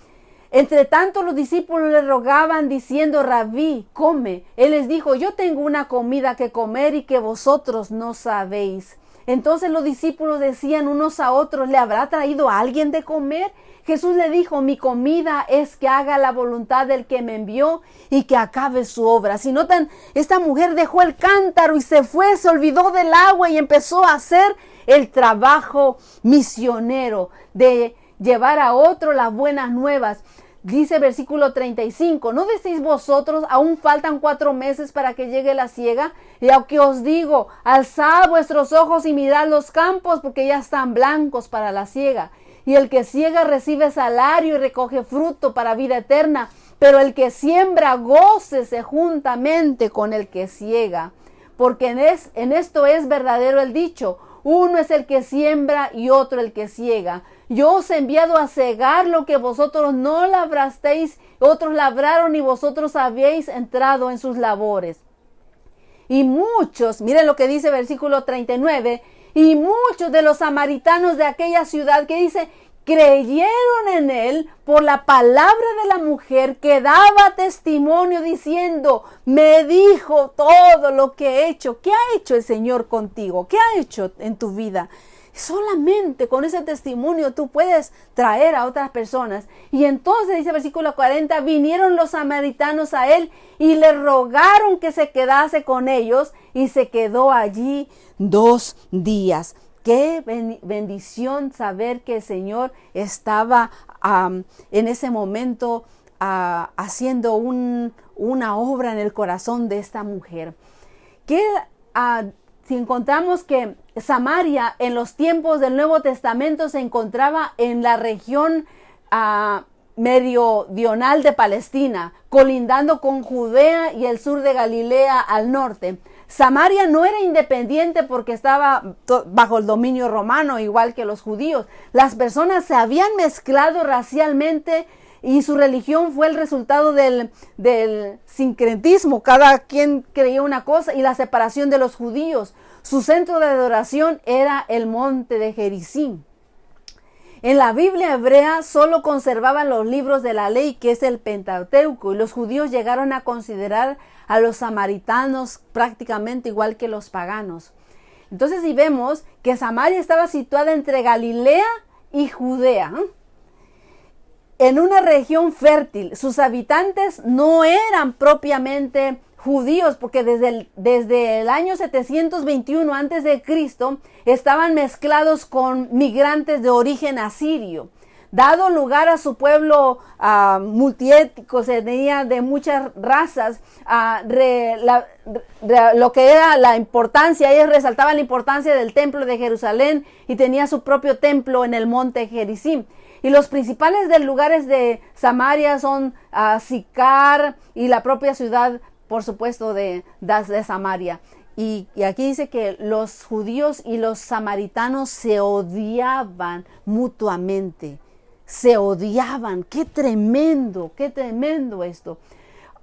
Entre tanto los discípulos le rogaban diciendo: Rabí, come. Él les dijo: yo tengo una comida que comer y que vosotros no sabéis. Entonces los discípulos decían unos a otros: ¿le habrá traído a alguien de comer? Jesús le dijo: mi comida es que haga la voluntad del que me envió y que acabe su obra. Si notan, esta mujer dejó el cántaro y se fue, se olvidó del agua y empezó a hacer el trabajo misionero de llevar a otro las buenas nuevas. Dice versículo 35, ¿no decís vosotros, aún faltan 4 meses para que llegue la siega? Y aunque os digo, alzad vuestros ojos y mirad los campos, porque ya están blancos para la siega. Y el que siega recibe salario y recoge fruto para vida eterna, pero el que siembra gócese juntamente con el que siega. Porque en esto es verdadero el dicho: uno es el que siembra y otro el que siega. Yo os he enviado a cegar lo que vosotros no labrasteis, otros labraron y vosotros habéis entrado en sus labores. Y muchos, miren lo que dice versículo 39, y muchos de los samaritanos de aquella ciudad, que dice, creyeron en él por la palabra de la mujer que daba testimonio diciendo: me dijo todo lo que he hecho. ¿Qué ha hecho el Señor contigo? ¿Qué ha hecho en tu vida? Solamente con ese testimonio tú puedes traer a otras personas. Y entonces dice versículo 40, vinieron los samaritanos a él y le rogaron que se quedase con ellos, y se quedó allí 2 días. Qué bendición saber que el Señor estaba en ese momento haciendo una obra en el corazón de esta mujer. Si encontramos que Samaria en los tiempos del Nuevo Testamento se encontraba en la región meridional de Palestina, colindando con Judea y el sur de Galilea al norte. Samaria no era independiente porque estaba bajo el dominio romano, igual que los judíos. Las personas se habían mezclado racialmente y su religión fue el resultado del sincretismo. Cada quien creía una cosa, y la separación de los judíos. Su centro de adoración era el monte de Gerizim. En la Biblia hebrea solo conservaban los libros de la ley, que es el Pentateuco, y los judíos llegaron a considerar a los samaritanos prácticamente igual que los paganos. Entonces, si vemos que Samaria estaba situada entre Galilea y Judea, en una región fértil, sus habitantes no eran propiamente judíos, porque desde el año 721 antes de Cristo estaban mezclados con migrantes de origen asirio. Dado lugar a su pueblo multiétnico, se tenía de muchas razas, lo que era la importancia, ellos resaltaban la importancia del templo de Jerusalén, y tenía su propio templo en el monte Gerizim. Y los principales lugares de Samaria son Sicar y la propia ciudad, por supuesto, de Samaria. Y aquí dice que los judíos y los samaritanos se odiaban mutuamente. Se odiaban. ¡Qué tremendo esto!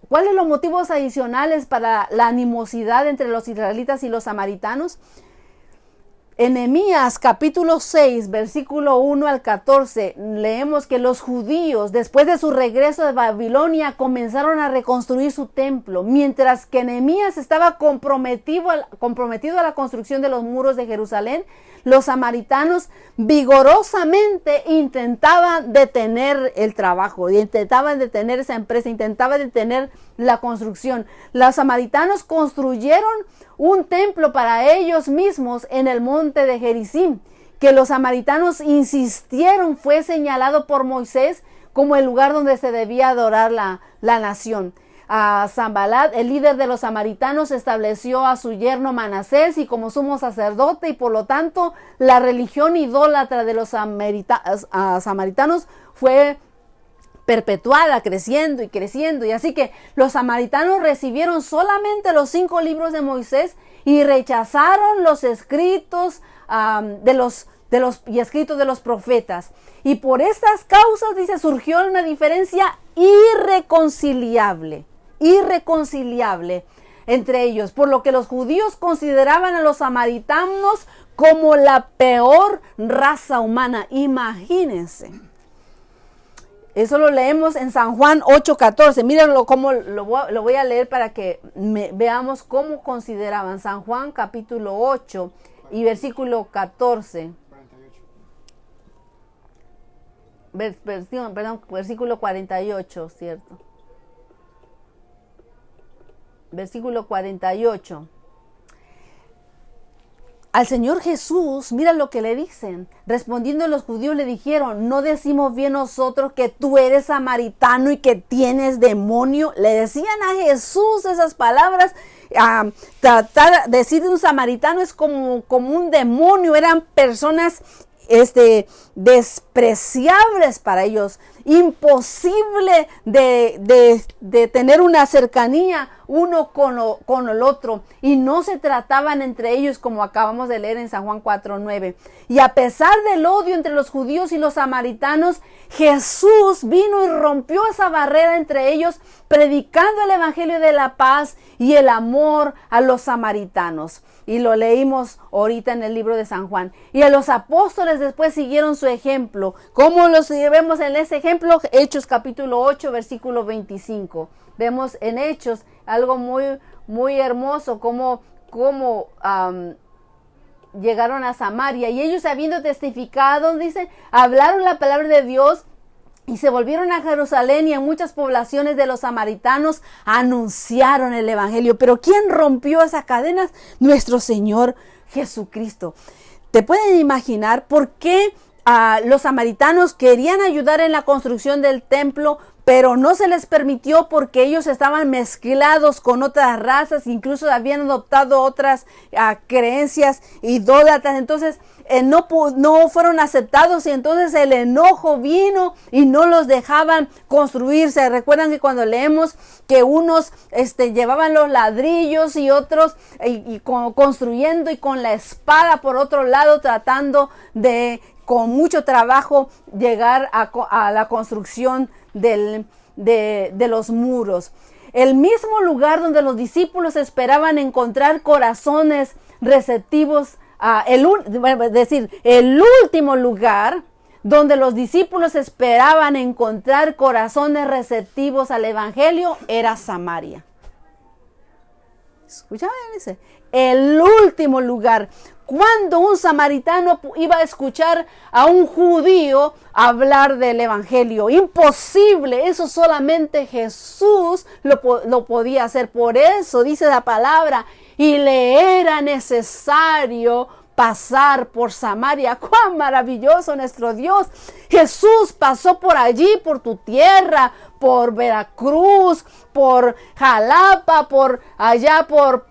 ¿Cuáles son los motivos adicionales para la animosidad entre los israelitas y los samaritanos? En Nehemías capítulo 6, versículo 1 al 14, leemos que los judíos, después de su regreso de Babilonia, comenzaron a reconstruir su templo, mientras que Nehemías estaba comprometido a la construcción de los muros de Jerusalén. Los samaritanos vigorosamente intentaban detener el trabajo, intentaban detener esa empresa, intentaban detener la construcción. Los samaritanos construyeron un templo para ellos mismos en el monte de Gerizim, que los samaritanos insistieron fue señalado por Moisés como el lugar donde se debía adorar la nación. Sanbalat, el líder de los samaritanos, estableció a su yerno Manasés y como sumo sacerdote, y por lo tanto la religión idólatra de los samaritanos fue perpetuada, creciendo y creciendo. Y así que los samaritanos recibieron solamente los 5 libros de Moisés y rechazaron los escritos y escritos de los profetas. Y por estas causas, dice, surgió una diferencia irreconciliable entre ellos, por lo que los judíos consideraban a los samaritanos como la peor raza humana. Imagínense. Eso lo leemos en San Juan 8:14. Mírenlo cómo lo voy a leer para que veamos cómo consideraban. San Juan capítulo 8 y versículo 14. Versículo 48, ¿cierto? Versículo 48. Al Señor Jesús, mira lo que le dicen. Respondiendo los judíos le dijeron: ¿no decimos bien nosotros que tú eres samaritano y que tienes demonio? Le decían a Jesús esas palabras. Tratar de decir de un samaritano es como un demonio. Eran personas despreciables para ellos, imposible de tener una cercanía uno con el otro, y no se trataban entre ellos como acabamos de leer en San Juan 4:9. Y a pesar del odio entre los judíos y los samaritanos, Jesús vino y rompió esa barrera entre ellos, predicando el evangelio de la paz y el amor a los samaritanos. Y lo leímos ahorita en el libro de San Juan. Y a los apóstoles después siguieron su ejemplo. ¿Cómo los vemos en ese ejemplo? Hechos capítulo 8, versículo 25. Vemos en Hechos algo muy, muy hermoso, cómo llegaron a Samaria. Y ellos, habiendo testificado, dice, hablaron la palabra de Dios y se volvieron a Jerusalén, y en muchas poblaciones de los samaritanos anunciaron el evangelio. Pero ¿quién rompió esas cadenas? Nuestro Señor Jesucristo. ¿Te pueden imaginar por qué los samaritanos querían ayudar en la construcción del templo, pero no se les permitió porque ellos estaban mezclados con otras razas, incluso habían adoptado otras creencias idólatras? Entonces no fueron aceptados, y entonces el enojo vino y no los dejaban construirse. Recuerdan que cuando leemos que unos llevaban los ladrillos y otros construyendo, y con la espada por otro lado tratando de, con mucho trabajo, llegar a la construcción de los muros. El mismo lugar donde los discípulos esperaban encontrar corazones receptivos, el último lugar donde los discípulos esperaban encontrar corazones receptivos al evangelio era Samaria. ¿Escuchaban ese? El último lugar. Cuando un samaritano iba a escuchar a un judío hablar del evangelio? Imposible, eso solamente Jesús lo podía hacer. Por eso dice la palabra, y le era necesario pasar por Samaria. ¡Cuán maravilloso nuestro Dios! Jesús pasó por allí, por tu tierra, por Veracruz, por Jalapa, por allá, por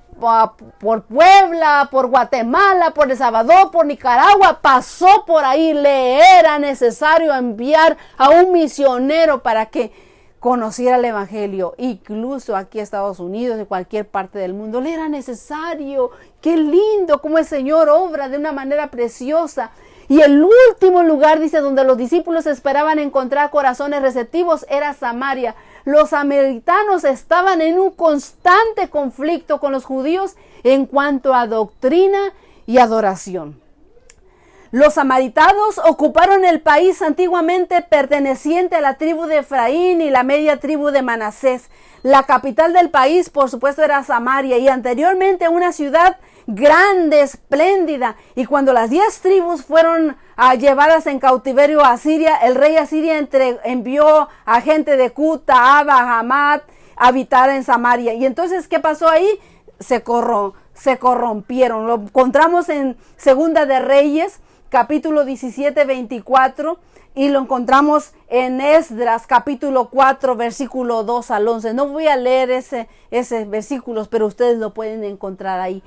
Puebla, por Guatemala, por El Salvador, por Nicaragua. Pasó por ahí. Le era necesario enviar a un misionero para que conociera el evangelio. Incluso aquí a Estados Unidos, en cualquier parte del mundo, le era necesario. Qué lindo cómo el Señor obra de una manera preciosa. Y el último lugar, dice, donde los discípulos esperaban encontrar corazones receptivos era Samaria. Los samaritanos estaban en un constante conflicto con los judíos en cuanto a doctrina y adoración. Los samaritanos ocuparon el país antiguamente perteneciente a la tribu de Efraín y la media tribu de Manasés. La capital del país, por supuesto, era Samaria, y anteriormente una ciudad grande, espléndida. Y cuando las 10 tribus fueron llevadas en cautiverio a Asiria, el rey Asiria envió a gente de Cuta, Aba, Hamat a habitar en Samaria. Y entonces, ¿qué pasó ahí? Se corrompieron. Lo encontramos en Segunda de Reyes, capítulo 17, 24, y lo encontramos en Esdras, capítulo 4, versículo 2 al 11. No voy a leer ese versículos, pero ustedes lo pueden encontrar ahí.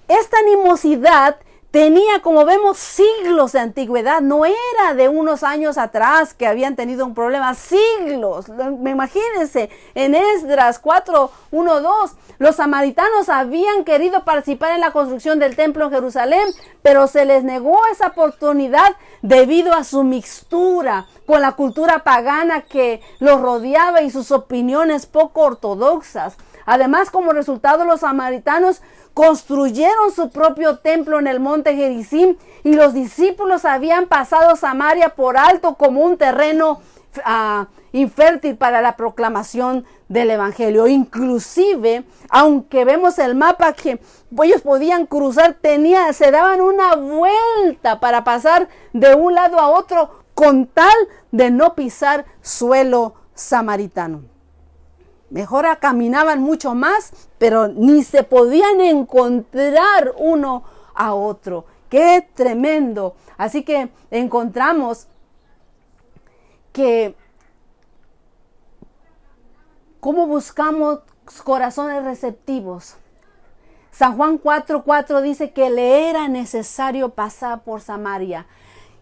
Esta animosidad tenía, como vemos, siglos de antigüedad. No era de unos años atrás que habían tenido un problema, siglos. Imagínense, en Esdras 4, 1, 2, los samaritanos habían querido participar en la construcción del templo en Jerusalén, pero se les negó esa oportunidad debido a su mixtura con la cultura pagana que los rodeaba y sus opiniones poco ortodoxas. Además, como resultado, los samaritanos construyeron su propio templo en el monte Gerizim, y los discípulos habían pasado Samaria por alto como un terreno infértil para la proclamación del evangelio. Inclusive, aunque vemos el mapa que ellos podían cruzar, se daban una vuelta para pasar de un lado a otro con tal de no pisar suelo samaritano. Mejor caminaban mucho más, pero ni se podían encontrar uno a otro. ¡Qué tremendo! Así que encontramos que cómo buscamos corazones receptivos. San Juan 4:4 dice que le era necesario pasar por Samaria.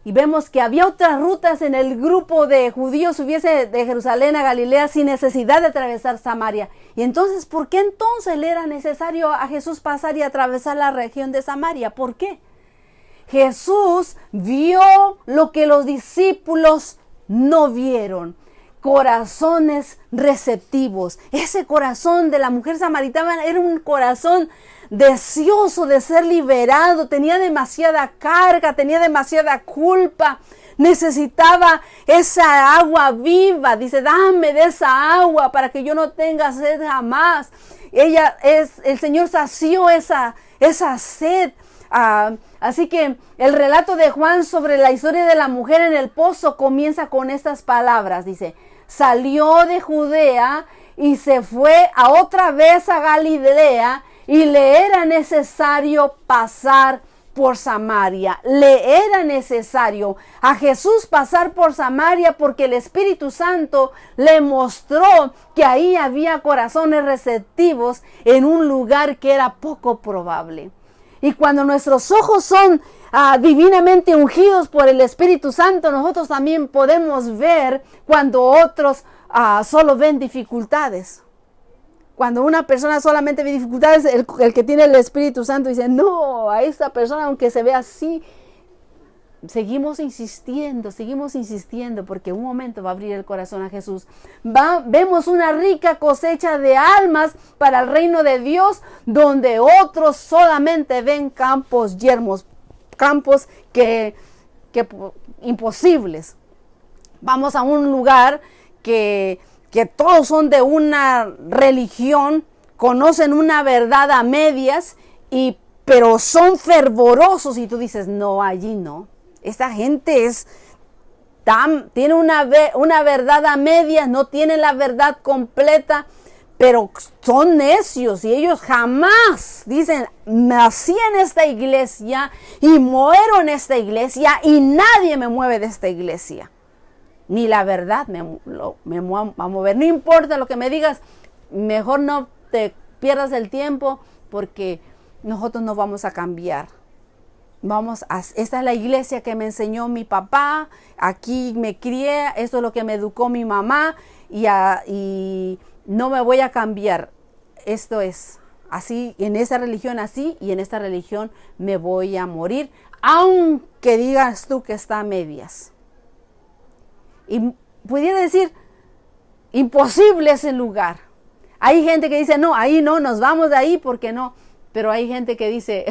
Y vemos que había otras rutas en el grupo de judíos, hubiese de Jerusalén a Galilea sin necesidad de atravesar Samaria. Y entonces, ¿por qué entonces le era necesario a Jesús pasar y atravesar la región de Samaria? ¿Por qué? Jesús vio lo que los discípulos no vieron. Corazones receptivos. Ese corazón de la mujer samaritana era un corazón deseoso de ser liberado. Tenía demasiada carga, tenía demasiada culpa, necesitaba esa agua viva. Dice, dame de esa agua para que yo no tenga sed jamás. El Señor sació esa sed. Así que el relato de Juan sobre la historia de la mujer en el pozo comienza con estas palabras. Dice, salió de Judea y se fue otra vez a Galilea, y le era necesario pasar por Samaria. Le era necesario a Jesús pasar por Samaria porque el Espíritu Santo le mostró que ahí había corazones receptivos en un lugar que era poco probable. Y cuando nuestros ojos son divinamente ungidos por el Espíritu Santo, nosotros también podemos ver cuando otros solo ven dificultades. Cuando una persona solamente ve dificultades, el que tiene el Espíritu Santo dice, no, a esta persona, aunque se vea así, seguimos insistiendo, porque un momento va a abrir el corazón a Jesús. Vemos una rica cosecha de almas para el reino de Dios, donde otros solamente ven campos yermos, campos que imposibles. Vamos a un lugar que todos son de una religión, conocen una verdad a medias, pero son fervorosos, y tú dices, no, allí no. Esta gente tiene una verdad a medias, no tiene la verdad completa, pero son necios, y ellos jamás dicen, nací en esta iglesia y muero en esta iglesia y nadie me mueve de esta iglesia. Ni la verdad me va a mover. No importa lo que me digas, mejor no te pierdas el tiempo, porque nosotros no vamos a cambiar. Esta es la iglesia que me enseñó mi papá, aquí me crié, esto es lo que me educó mi mamá, y no me voy a cambiar. Esto es así, en esa religión así, y en esta religión me voy a morir, aunque digas tú que está a medias. Y pudiera decir, imposible ese lugar. Hay gente que dice, no, ahí no, nos vamos de ahí porque no. Pero hay gente que dice,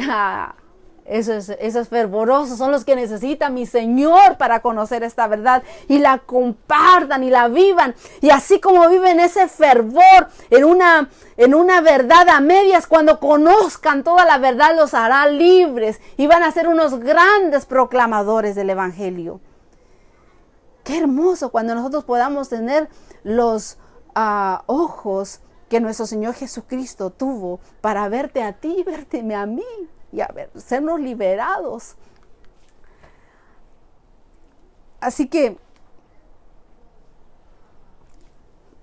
esos fervorosos son los que necesita mi Señor para conocer esta verdad y la compartan y la vivan. Y así como viven ese fervor en una verdad a medias, cuando conozcan toda la verdad los hará libres y van a ser unos grandes proclamadores del Evangelio. Qué hermoso cuando nosotros podamos tener los ojos que nuestro Señor Jesucristo tuvo para verte a ti y verte a mí. Y a ver, sernos liberados. Así que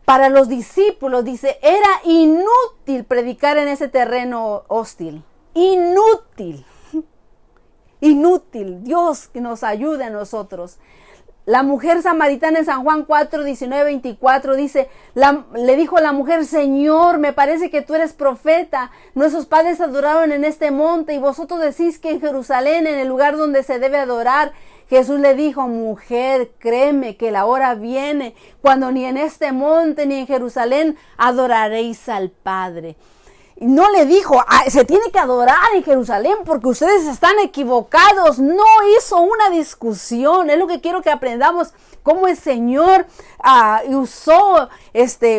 para los discípulos, dice, era inútil predicar en ese terreno hostil. Inútil. Inútil. Dios que nos ayude a nosotros. La mujer samaritana en San Juan 4, 19, 24 dice, le dijo a la mujer, Señor, me parece que tú eres profeta. Nuestros padres adoraron en este monte y vosotros decís que en Jerusalén, en el lugar donde se debe adorar. Jesús le dijo, mujer, créeme que la hora viene cuando ni en este monte ni en Jerusalén adoraréis al Padre. Y no le dijo, se tiene que adorar en Jerusalén porque ustedes están equivocados. No hizo una discusión. Es lo que quiero que aprendamos, cómo el Señor usó,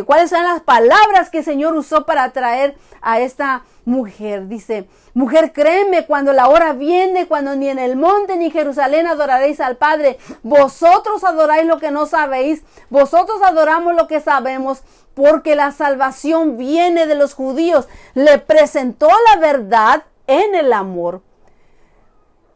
cuáles son las palabras que el Señor usó para atraer a esta mujer. Dice, mujer, créeme, cuando la hora viene, cuando ni en el monte ni en Jerusalén adoraréis al Padre. Vosotros adoráis lo que no sabéis. Vosotros adoramos lo que sabemos, porque la salvación viene de los judíos. Le presentó la verdad en el amor.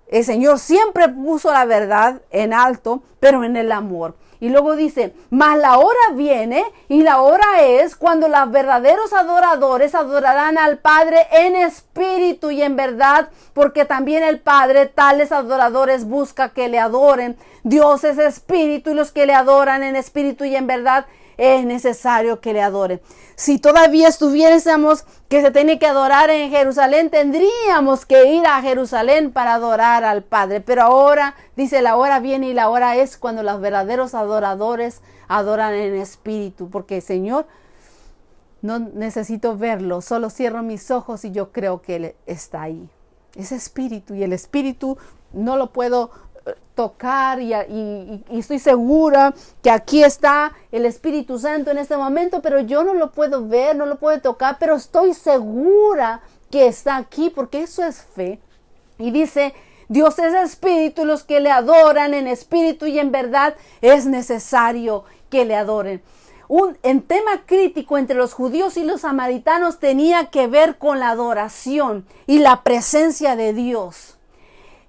El Señor siempre puso la verdad en alto, pero en el amor. Y luego dice, mas la hora viene y la hora es cuando los verdaderos adoradores adorarán al Padre en espíritu y en verdad, porque también el Padre tales adoradores busca que le adoren. Dios es espíritu y los que le adoran en espíritu y en verdad es necesario que le adoren. Si todavía estuviésemos que se tiene que adorar en Jerusalén, tendríamos que ir a Jerusalén para adorar al Padre. Pero ahora, dice, la hora viene y la hora es cuando los verdaderos adoradores adoran en espíritu. Porque, Señor, no necesito verlo, solo cierro mis ojos y yo creo que Él está ahí. Es espíritu y el espíritu no lo puedo tocar y estoy segura que aquí está el Espíritu Santo en este momento, pero yo no lo puedo ver, no lo puedo tocar, pero estoy segura que está aquí porque eso es fe. Y dice, Dios es espíritu y los que le adoran en espíritu y en verdad es necesario que le adoren. En tema crítico entre los judíos y los samaritanos tenía que ver con la adoración y la presencia de Dios.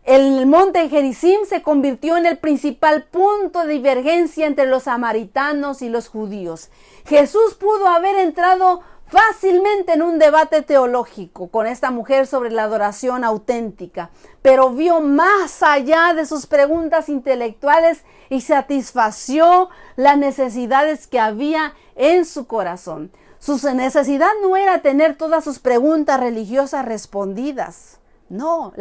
El monte Gerizim se convirtió en el principal punto de divergencia entre los samaritanos y los judíos. Jesús pudo haber entrado fácilmente en un debate teológico con esta mujer sobre la adoración auténtica, pero vio más allá de sus preguntas intelectuales y satisfació las necesidades que había en su corazón. Su necesidad no era tener todas sus preguntas religiosas respondidas. No,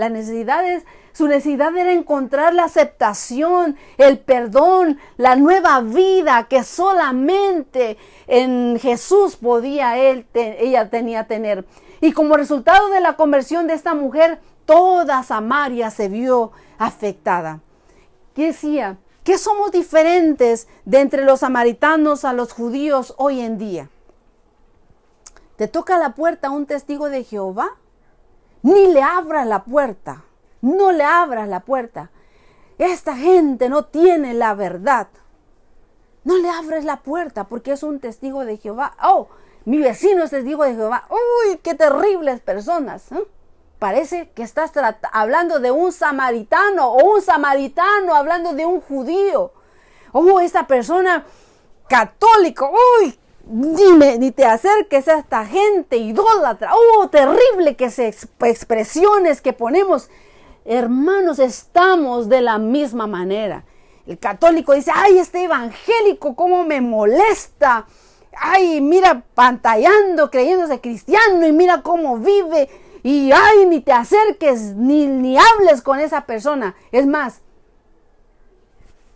su necesidad era encontrar la aceptación, el perdón, la nueva vida que solamente en Jesús podía ella tenía tener. Y como resultado de la conversión de esta mujer, toda Samaria se vio afectada. ¿Qué decía? ¿Qué somos diferentes de entre los samaritanos a los judíos hoy en día? ¿Te toca la puerta un testigo de Jehová? Ni le abras la puerta, no le abras la puerta. Esta gente no tiene la verdad. No le abres la puerta porque es un testigo de Jehová. Oh, mi vecino es testigo de Jehová. Uy, qué terribles personas. Parece que estás hablando de un samaritano o un samaritano hablando de un judío. Oh, esta persona católico. Uy, dime, ni te acerques a esta gente idólatra. Oh, terrible que se expresiones que ponemos. Hermanos, estamos de la misma manera. El católico dice, ay, este evangélico, cómo me molesta. Ay, mira, pantallando, creyéndose cristiano y mira cómo vive. Y ay, ni te acerques, ni hables con esa persona. Es más,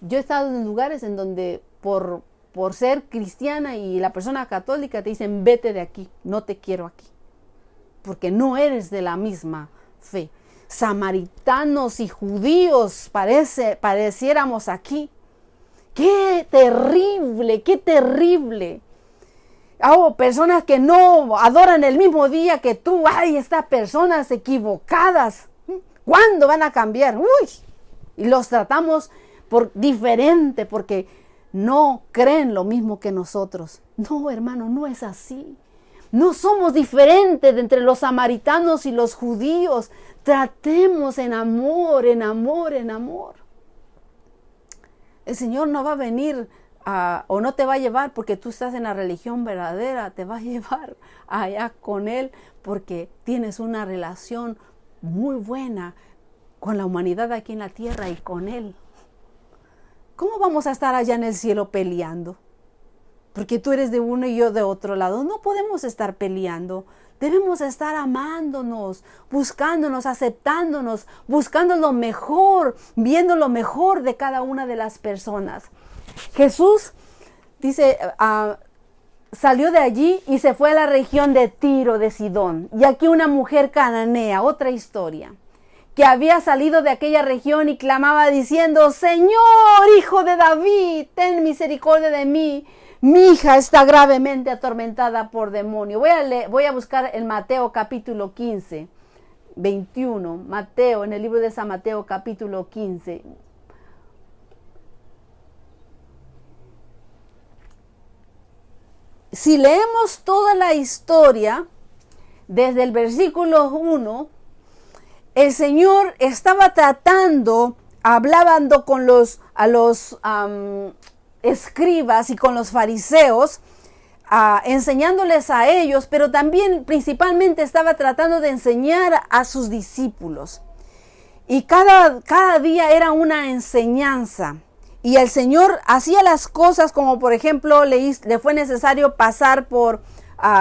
yo he estado en lugares en donde por ser cristiana y la persona católica te dicen, vete de aquí, no te quiero aquí, porque no eres de la misma fe. samaritanos y judíos pareciéramos aquí. ¡Qué terrible, qué terrible! Personas que no adoran el mismo día que tú. ¡Ay, estas personas equivocadas! ¿Cuándo van a cambiar? ¡Uy! Y los tratamos por diferente porque no creen lo mismo que nosotros. No, hermano, no es así. No somos diferentes de entre los samaritanos y los judíos. Tratemos en amor, en amor, en amor. El Señor no va a venir o no te va a llevar porque tú estás en la religión verdadera. Te va a llevar allá con Él porque tienes una relación muy buena con la humanidad aquí en la tierra y con Él. ¿Cómo vamos a estar allá en el cielo peleando? Porque tú eres de uno y yo de otro lado. No podemos estar peleando. Debemos estar amándonos, buscándonos, aceptándonos, buscando lo mejor, viendo lo mejor de cada una de las personas. Jesús dice, salió de allí y se fue a la región de Tiro de Sidón. Y aquí una mujer cananea, otra historia, que había salido de aquella región y clamaba diciendo: Señor, Hijo de David, ten misericordia de mí. Mi hija está gravemente atormentada por demonio. Voy a buscar en Mateo capítulo 15, 21. Mateo, en el libro de San Mateo capítulo 15. Si leemos toda la historia, desde el versículo 1, el Señor estaba hablando con los escribas y con los fariseos, enseñándoles a ellos, pero también principalmente estaba tratando de enseñar a sus discípulos. Y cada día era una enseñanza. Y el Señor hacía las cosas como, por ejemplo, le fue necesario pasar por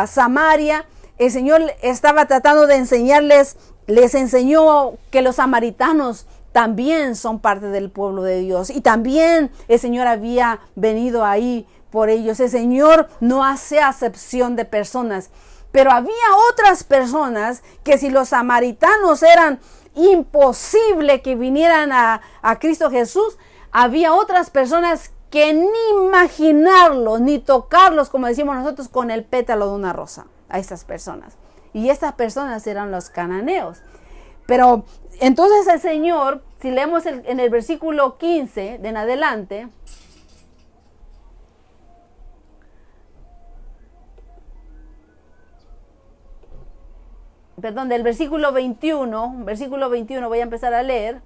Samaria. El Señor estaba tratando de enseñarles, les enseñó que los samaritanos también son parte del pueblo de Dios. Y también el Señor había venido ahí por ellos. El Señor no hace acepción de personas. Pero había otras personas que si los samaritanos eran imposible que vinieran a Cristo Jesús, había otras personas que ni imaginarlos, ni tocarlos, como decimos nosotros, con el pétalo de una rosa, a estas personas. Y estas personas eran los cananeos. Pero entonces el Señor, si leemos en el versículo 15 de en adelante, del versículo 21 voy a empezar a leer.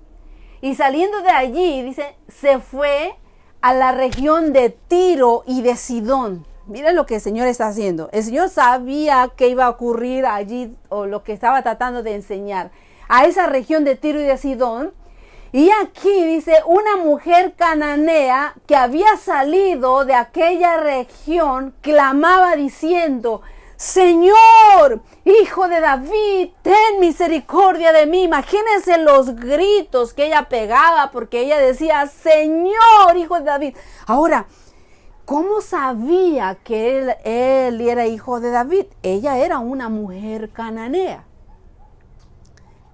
Y saliendo de allí, dice, se fue a la región de Tiro y de Sidón. Mira lo que el Señor está haciendo. El Señor sabía que iba a ocurrir allí, o lo que estaba tratando de enseñar, a esa región de Tiro y de Sidón. Y aquí dice, una mujer cananea que había salido de aquella región, clamaba diciendo: Señor, Hijo de David, ten misericordia de mí. Imagínense los gritos que ella pegaba porque ella decía: Señor, Hijo de David. Ahora, ¿cómo sabía que él era hijo de David? Ella era una mujer cananea.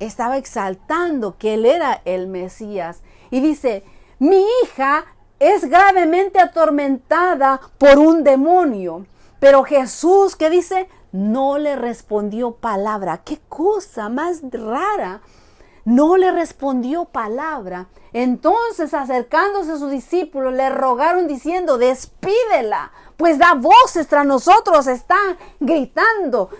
Estaba exaltando que él era el Mesías. Y dice: mi hija es gravemente atormentada por un demonio. Pero Jesús, ¿qué dice? No le respondió palabra. ¡Qué cosa más rara! No le respondió palabra. Entonces, acercándose a sus discípulos, le rogaron diciendo: despídela, pues da voces tras nosotros, está gritando.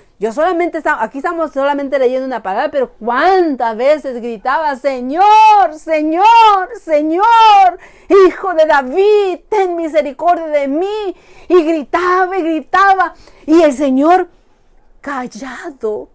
Aquí estamos solamente leyendo una palabra, pero ¿cuántas veces gritaba: Señor, Señor, Señor, Hijo de David, ten misericordia de mí? Y gritaba y gritaba. Y el Señor, callado,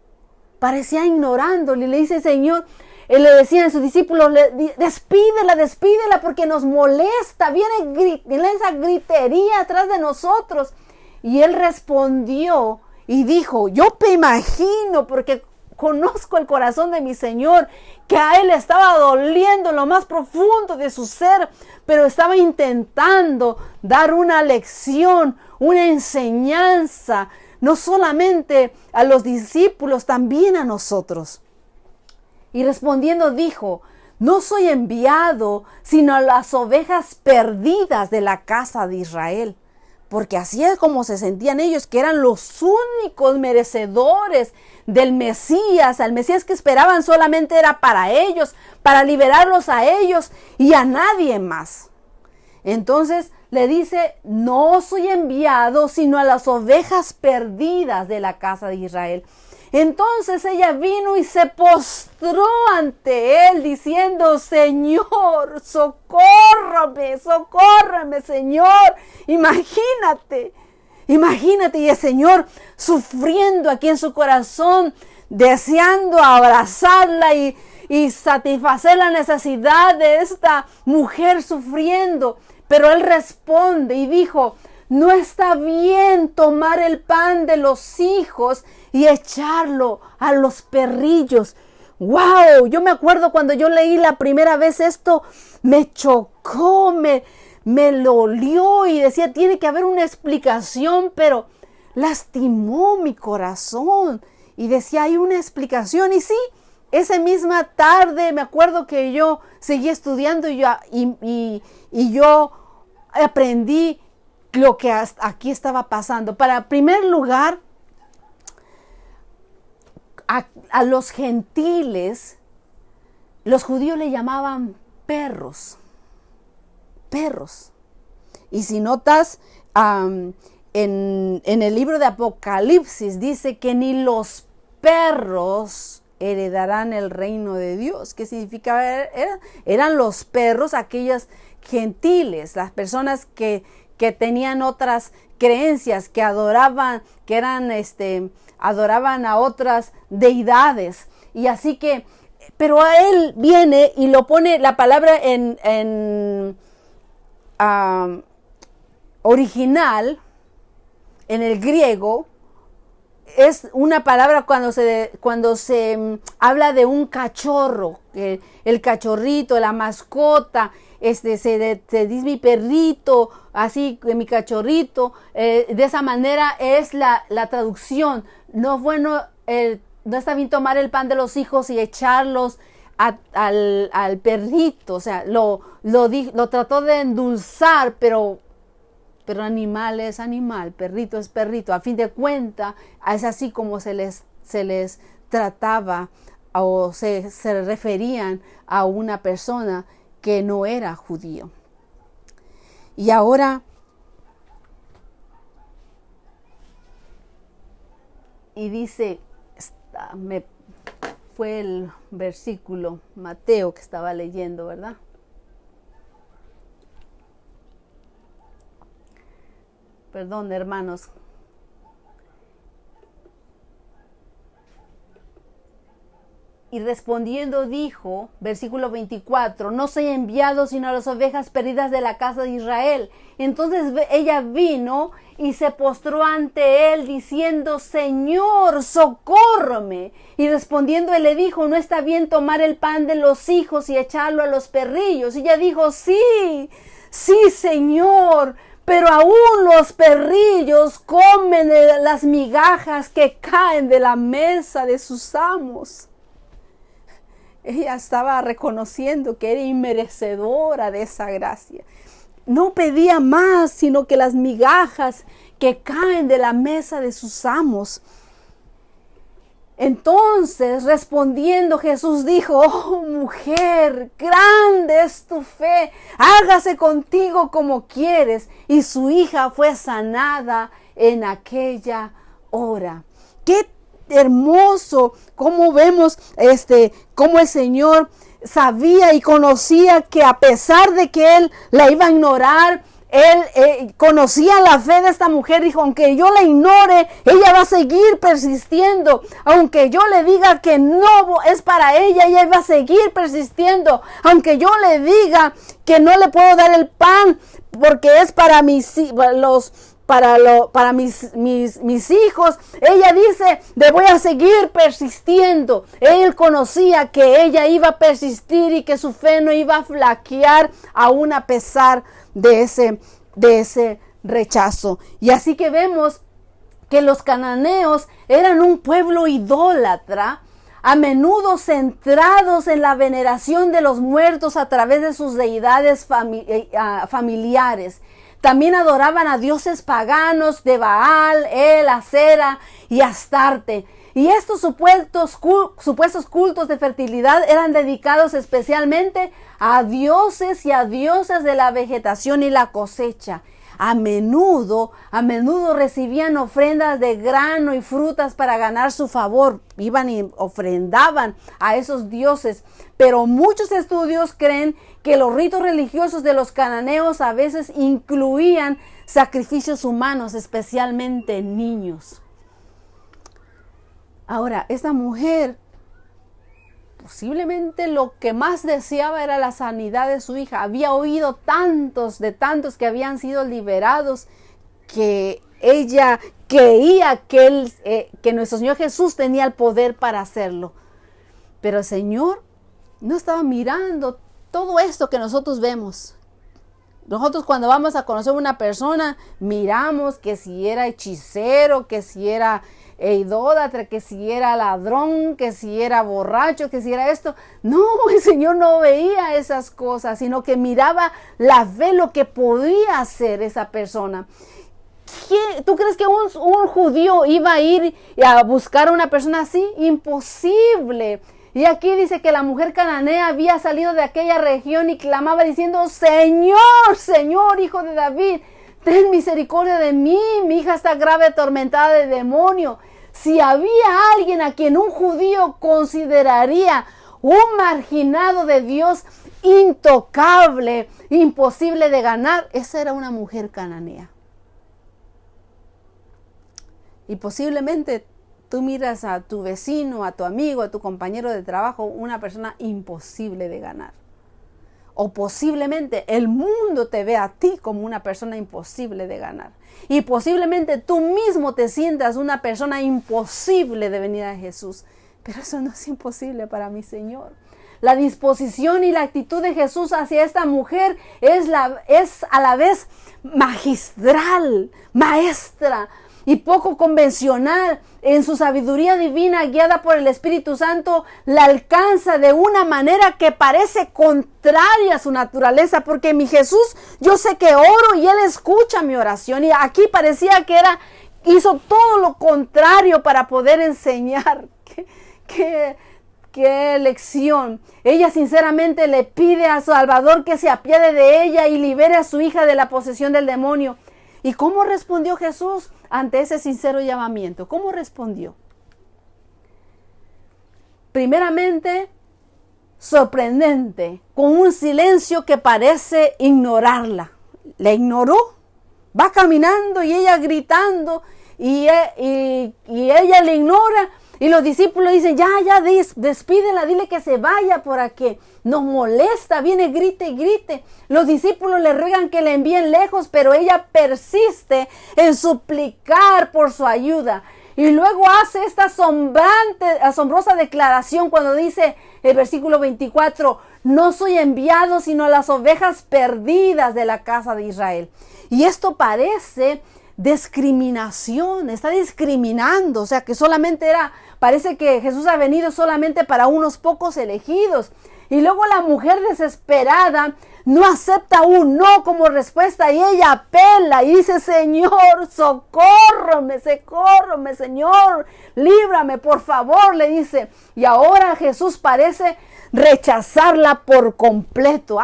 parecía ignorándole. Le dice: Señor, él le decía a sus discípulos: despídela, porque nos molesta. Viene esa gritería atrás de nosotros. Y él respondió y dijo: yo me imagino, porque conozco el corazón de mi Señor, que a él estaba doliendo en lo más profundo de su ser, pero estaba intentando dar una lección, una enseñanza, no solamente a los discípulos, también a nosotros. Y respondiendo dijo: no soy enviado sino a las ovejas perdidas de la casa de Israel. Porque así es como se sentían ellos, que eran los únicos merecedores del Mesías. Al Mesías que esperaban solamente era para ellos, para liberarlos a ellos y a nadie más. Entonces le dice: no soy enviado sino a las ovejas perdidas de la casa de Israel. Entonces ella vino y se postró ante él diciendo: Señor, socórrame, socórrame, Señor. Imagínate, y el Señor sufriendo aquí en su corazón, deseando abrazarla y satisfacer la necesidad de esta mujer sufriendo. Pero él responde y dijo: no está bien tomar el pan de los hijos y echarlo a los perrillos. ¡Wow! Yo me acuerdo cuando yo leí la primera vez esto, me chocó, me dolió y decía: tiene que haber una explicación, pero lastimó mi corazón. Y decía: hay una explicación. Y sí, esa misma tarde me acuerdo que yo seguí estudiando y yo aprendí lo que aquí estaba pasando. Para primer lugar, a los gentiles, los judíos le llamaban perros. Perros. Y si notas, en el libro de Apocalipsis dice que ni los perros heredarán el reino de Dios. ¿Qué significa? Eran los perros aquellos gentiles, las personas que tenían otras creencias, que adoraban, adoraban a otras deidades. Y así que, pero a él viene y lo pone la palabra en original, en el griego, es una palabra cuando se habla de un cachorro, el cachorrito, la mascota. Se dice mi perrito, así mi cachorrito, de esa manera es la traducción. No está bien tomar el pan de los hijos y echarlos al perrito. O sea, lo trató de endulzar, pero animal es animal, perrito es perrito. A fin de cuentas, es así como se les trataba o se referían a una persona que no era judío. Y ahora, y dice, fue el versículo Mateo que estaba leyendo, ¿verdad? Perdón, hermanos. Y respondiendo dijo, versículo 24, no soy enviado sino a las ovejas perdidas de la casa de Israel. Entonces ella vino y se postró ante él diciendo: Señor, socórreme. Y respondiendo él le dijo: no está bien tomar el pan de los hijos y echarlo a los perrillos. Y ella dijo: sí, Señor, pero aún los perrillos comen de las migajas que caen de la mesa de sus amos. Ella estaba reconociendo que era inmerecedora de esa gracia. No pedía más, sino que las migajas que caen de la mesa de sus amos. Entonces, respondiendo, Jesús dijo: oh, mujer, grande es tu fe, hágase contigo como quieres. Y su hija fue sanada en aquella hora. ¡Qué hermoso! Cómo vemos cómo el Señor sabía y conocía que a pesar de que él la iba a ignorar, él conocía la fe de esta mujer. Dijo: aunque yo la ignore, ella va a seguir persistiendo. Aunque yo le diga que no es para ella va a seguir persistiendo. Aunque yo le diga que no le puedo dar el pan porque es para mis hijos, ella dice: le voy a seguir persistiendo. Él conocía que ella iba a persistir y que su fe no iba a flaquear aún a pesar de ese rechazo. Y así que vemos que los cananeos eran un pueblo idólatra, a menudo centrados en la veneración de los muertos a través de sus deidades familiares. También adoraban a dioses paganos de Baal, El, Acera y Astarte. Y estos supuestos cultos de fertilidad eran dedicados especialmente a dioses y a diosas de la vegetación y la cosecha. A menudo recibían ofrendas de grano y frutas para ganar su favor. Iban y ofrendaban a esos dioses. Pero muchos estudios creen que los ritos religiosos de los cananeos a veces incluían sacrificios humanos, especialmente niños. Ahora, esta mujer posiblemente lo que más deseaba era la sanidad de su hija. Había oído tantos que habían sido liberados, que ella creía que nuestro Señor Jesús tenía el poder para hacerlo. Pero el Señor no estaba mirando todo esto que nosotros vemos. Nosotros cuando vamos a conocer a una persona, miramos que si era hechicero, que si era idólatra, que si era ladrón, que si era borracho, que si era esto. No, el Señor no veía esas cosas, sino que miraba la fe, lo que podía hacer esa persona. ¿Tú crees que un judío iba a ir a buscar a una persona así? Imposible. Y aquí dice que la mujer cananea había salido de aquella región y clamaba diciendo: Señor, Señor, Hijo de David, ten misericordia de mí, mi hija está grave atormentada de demonio. Si había alguien a quien un judío consideraría un marginado de Dios, intocable, imposible de ganar, esa era una mujer cananea. Y posiblemente tú miras a tu vecino, a tu amigo, a tu compañero de trabajo, una persona imposible de ganar. O posiblemente el mundo te ve a ti como una persona imposible de ganar. Y posiblemente tú mismo te sientas una persona imposible de venir a Jesús. Pero eso no es imposible para mi Señor. La disposición y la actitud de Jesús hacia esta mujer es a la vez magistral, maestra y poco convencional. En su sabiduría divina, guiada por el Espíritu Santo, la alcanza de una manera que parece contraria a su naturaleza, porque mi Jesús, yo sé que oro y Él escucha mi oración, y aquí parecía que hizo todo lo contrario para poder enseñar. ¡Qué lección! Ella sinceramente le pide a Salvador que se apiade de ella y libere a su hija de la posesión del demonio. ¿Y cómo respondió Jesús ante ese sincero llamamiento? ¿Cómo respondió? Primeramente, sorprendente, con un silencio que parece ignorarla. La ignoró, va caminando y ella gritando y ella le ignora. Y los discípulos dicen: ya, despídela, dile que se vaya por aquí. Nos molesta, viene, grite y grite. Los discípulos le ruegan que le envíen lejos, pero ella persiste en suplicar por su ayuda. Y luego hace esta asombrosa declaración cuando dice el versículo 24: no soy enviado sino a las ovejas perdidas de la casa de Israel. Y esto parece discriminación, está discriminando, o sea que parece que Jesús ha venido solamente para unos pocos elegidos. Y luego la mujer desesperada no acepta un no como respuesta y ella apela y dice: Señor, socórrome, Señor, líbrame, por favor, le dice. Y ahora Jesús parece rechazarla por completo.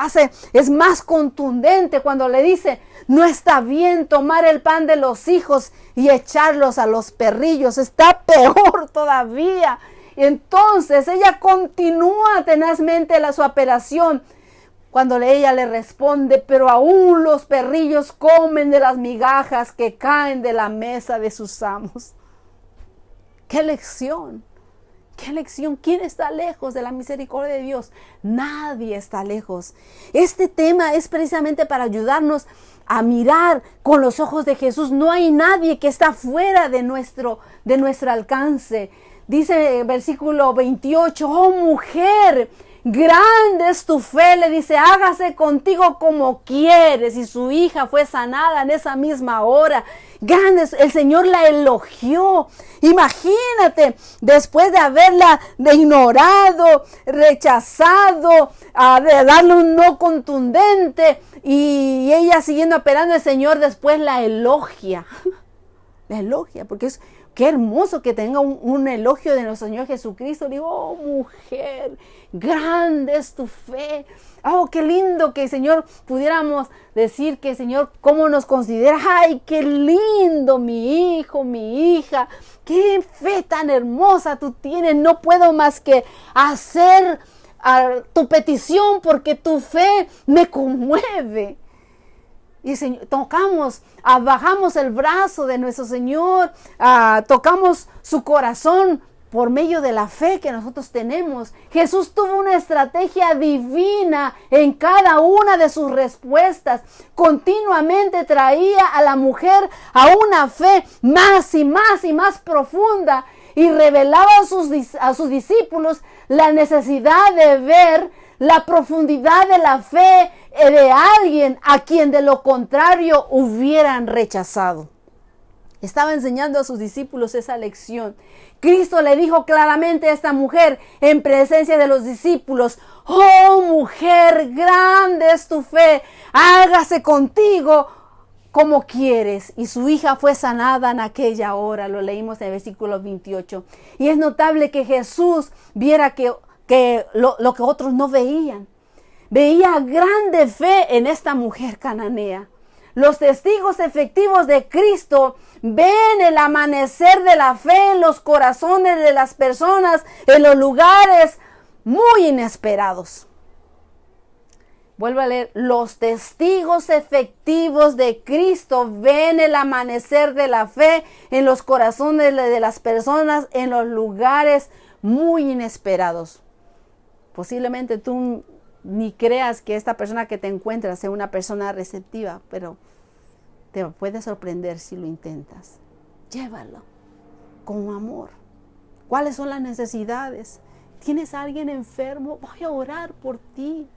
Es más contundente cuando le dice: no está bien tomar el pan de los hijos y echarlos a los perrillos, está peor todavía. Y entonces ella continúa tenazmente su apelación cuando ella le responde: pero aún los perrillos comen de las migajas que caen de la mesa de sus amos. ¡Qué lección! ¡Qué lección! ¿Quién está lejos de la misericordia de Dios? Nadie está lejos. Este tema es precisamente para ayudarnos a mirar con los ojos de Jesús. No hay nadie que está fuera de nuestro alcance. Dice el versículo 28: oh mujer, grande es tu fe, le dice, hágase contigo como quieres. Y su hija fue sanada en esa misma hora. Grande, el Señor la elogió. Imagínate, después de haberla ignorado, rechazado, de darle un no contundente, y ella siguiendo esperando, el Señor después la elogia. La elogia, porque es qué hermoso que tenga un elogio de nuestro Señor Jesucristo. Digo, oh mujer, grande es tu fe. Oh, qué lindo que, Señor, pudiéramos decir que, Señor, cómo nos considera. Ay, qué lindo mi hijo, mi hija. Qué fe tan hermosa tú tienes. No puedo más que hacer tu petición porque tu fe me conmueve. Y Señor, bajamos el brazo de nuestro Señor, tocamos su corazón por medio de la fe que nosotros tenemos. Jesús tuvo una estrategia divina en cada una de sus respuestas. Continuamente traía a la mujer a una fe más y más y más profunda y revelaba a sus discípulos la necesidad de ver la profundidad de la fe de alguien a quien de lo contrario hubieran rechazado. Estaba enseñando a sus discípulos esa lección. Cristo le dijo claramente a esta mujer en presencia de los discípulos: oh mujer, grande es tu fe, hágase contigo como quieres. Y su hija fue sanada en aquella hora. Lo leímos en el versículo 28. Y es notable que Jesús viera lo que otros no veían. Veía grande fe en esta mujer cananea. Los testigos efectivos de Cristo ven el amanecer de la fe en los corazones de las personas en los lugares muy inesperados. Vuelvo a leer. Los testigos efectivos de Cristo ven el amanecer de la fe en los corazones de las personas en los lugares muy inesperados. Posiblemente tú ni creas que esta persona que te encuentras sea una persona receptiva, pero te puede sorprender si lo intentas. Llévalo con amor. ¿Cuáles son las necesidades? ¿Tienes a alguien enfermo? Voy a orar por ti.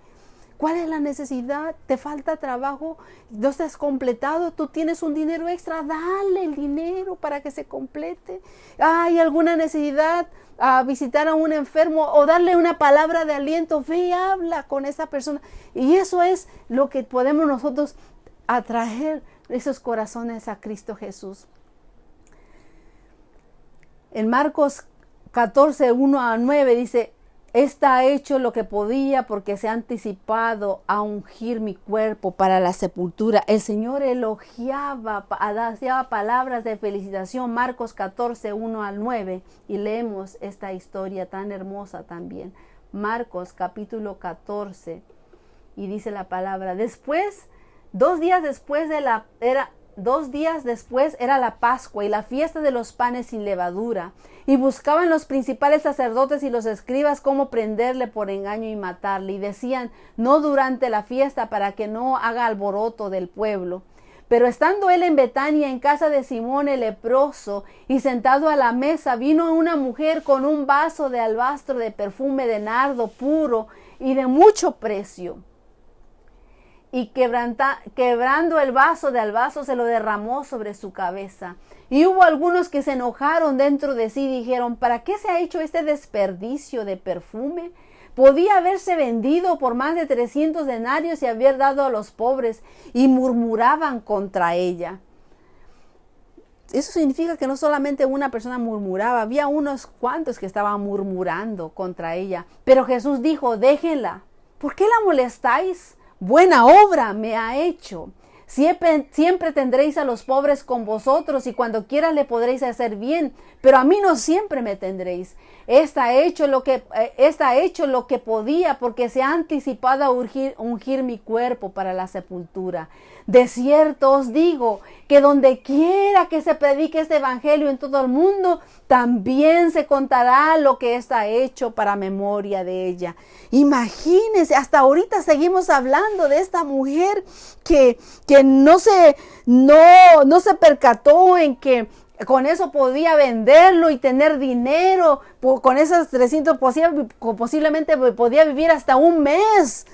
¿Cuál es la necesidad? ¿Te falta trabajo? ¿No estás completado? ¿Tú tienes un dinero extra? Dale el dinero para que se complete. ¿Hay alguna necesidad? A visitar a un enfermo o darle una palabra de aliento. Ve y habla con esa persona. Y eso es lo que podemos nosotros atraer esos corazones a Cristo Jesús. En Marcos 14, 1-9 dice: está hecho lo que podía porque se ha anticipado a ungir mi cuerpo para la sepultura. El Señor elogiaba, hacía palabras de felicitación. Marcos 14, 1-9. Y leemos esta historia tan hermosa también. Marcos capítulo 14. Y dice la palabra: después, 2 días después era la Pascua y la fiesta de los panes sin levadura. Y buscaban los principales sacerdotes y los escribas cómo prenderle por engaño y matarle. Y decían: no durante la fiesta, para que no haga alboroto del pueblo. Pero estando él en Betania, en casa de Simón el leproso, y sentado a la mesa, vino una mujer con un vaso de alabastro de perfume de nardo puro y de mucho precio. Y quebrando el vaso de alabastro, se lo derramó sobre su cabeza. Y hubo algunos que se enojaron dentro de sí y dijeron: ¿para qué se ha hecho este desperdicio de perfume? Podía haberse vendido por más de 300 denarios y haber dado a los pobres. Y murmuraban contra ella. Eso significa que no solamente una persona murmuraba, había unos cuantos que estaban murmurando contra ella. Pero Jesús dijo: déjenla. ¿Por qué la molestáis? Buena obra me ha hecho. Siempre tendréis a los pobres con vosotros y cuando quiera le podréis hacer bien, pero a mí no siempre me tendréis. Esta ha hecho lo que podía, porque se ha anticipado a ungir mi cuerpo para la sepultura. De cierto os digo que donde quiera que se predique este evangelio en todo el mundo, también se contará lo que está hecho para memoria de ella. Imagínense, hasta ahorita seguimos hablando de esta mujer que no se percató en que Con eso podía venderlo y tener dinero. Con esos 300 posiblemente podía vivir hasta un mes.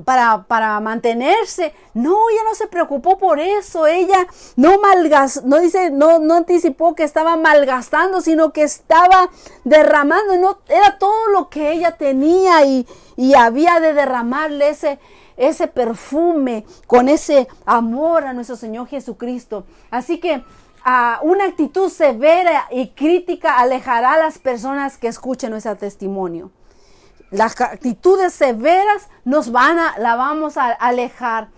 Para mantenerse. No, ella no se preocupó por eso. Ella no anticipó que estaba malgastando, sino que estaba derramando. No, era todo lo que ella tenía y había de derramarle ese perfume con ese amor a nuestro Señor Jesucristo. Así que una actitud severa y crítica alejará a las personas que escuchen nuestro testimonio. Las actitudes severas la vamos a alejar.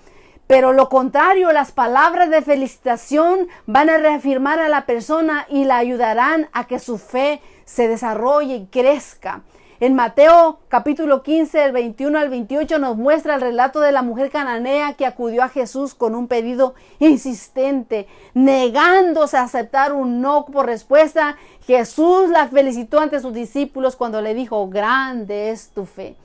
Pero lo contrario, las palabras de felicitación van a reafirmar a la persona y la ayudarán a que su fe se desarrolle y crezca. En Mateo capítulo 15, del 21 al 28 nos muestra el relato de la mujer cananea que acudió a Jesús con un pedido insistente, negándose a aceptar un no por respuesta. Jesús la felicitó ante sus discípulos cuando le dijo: grande es tu fe.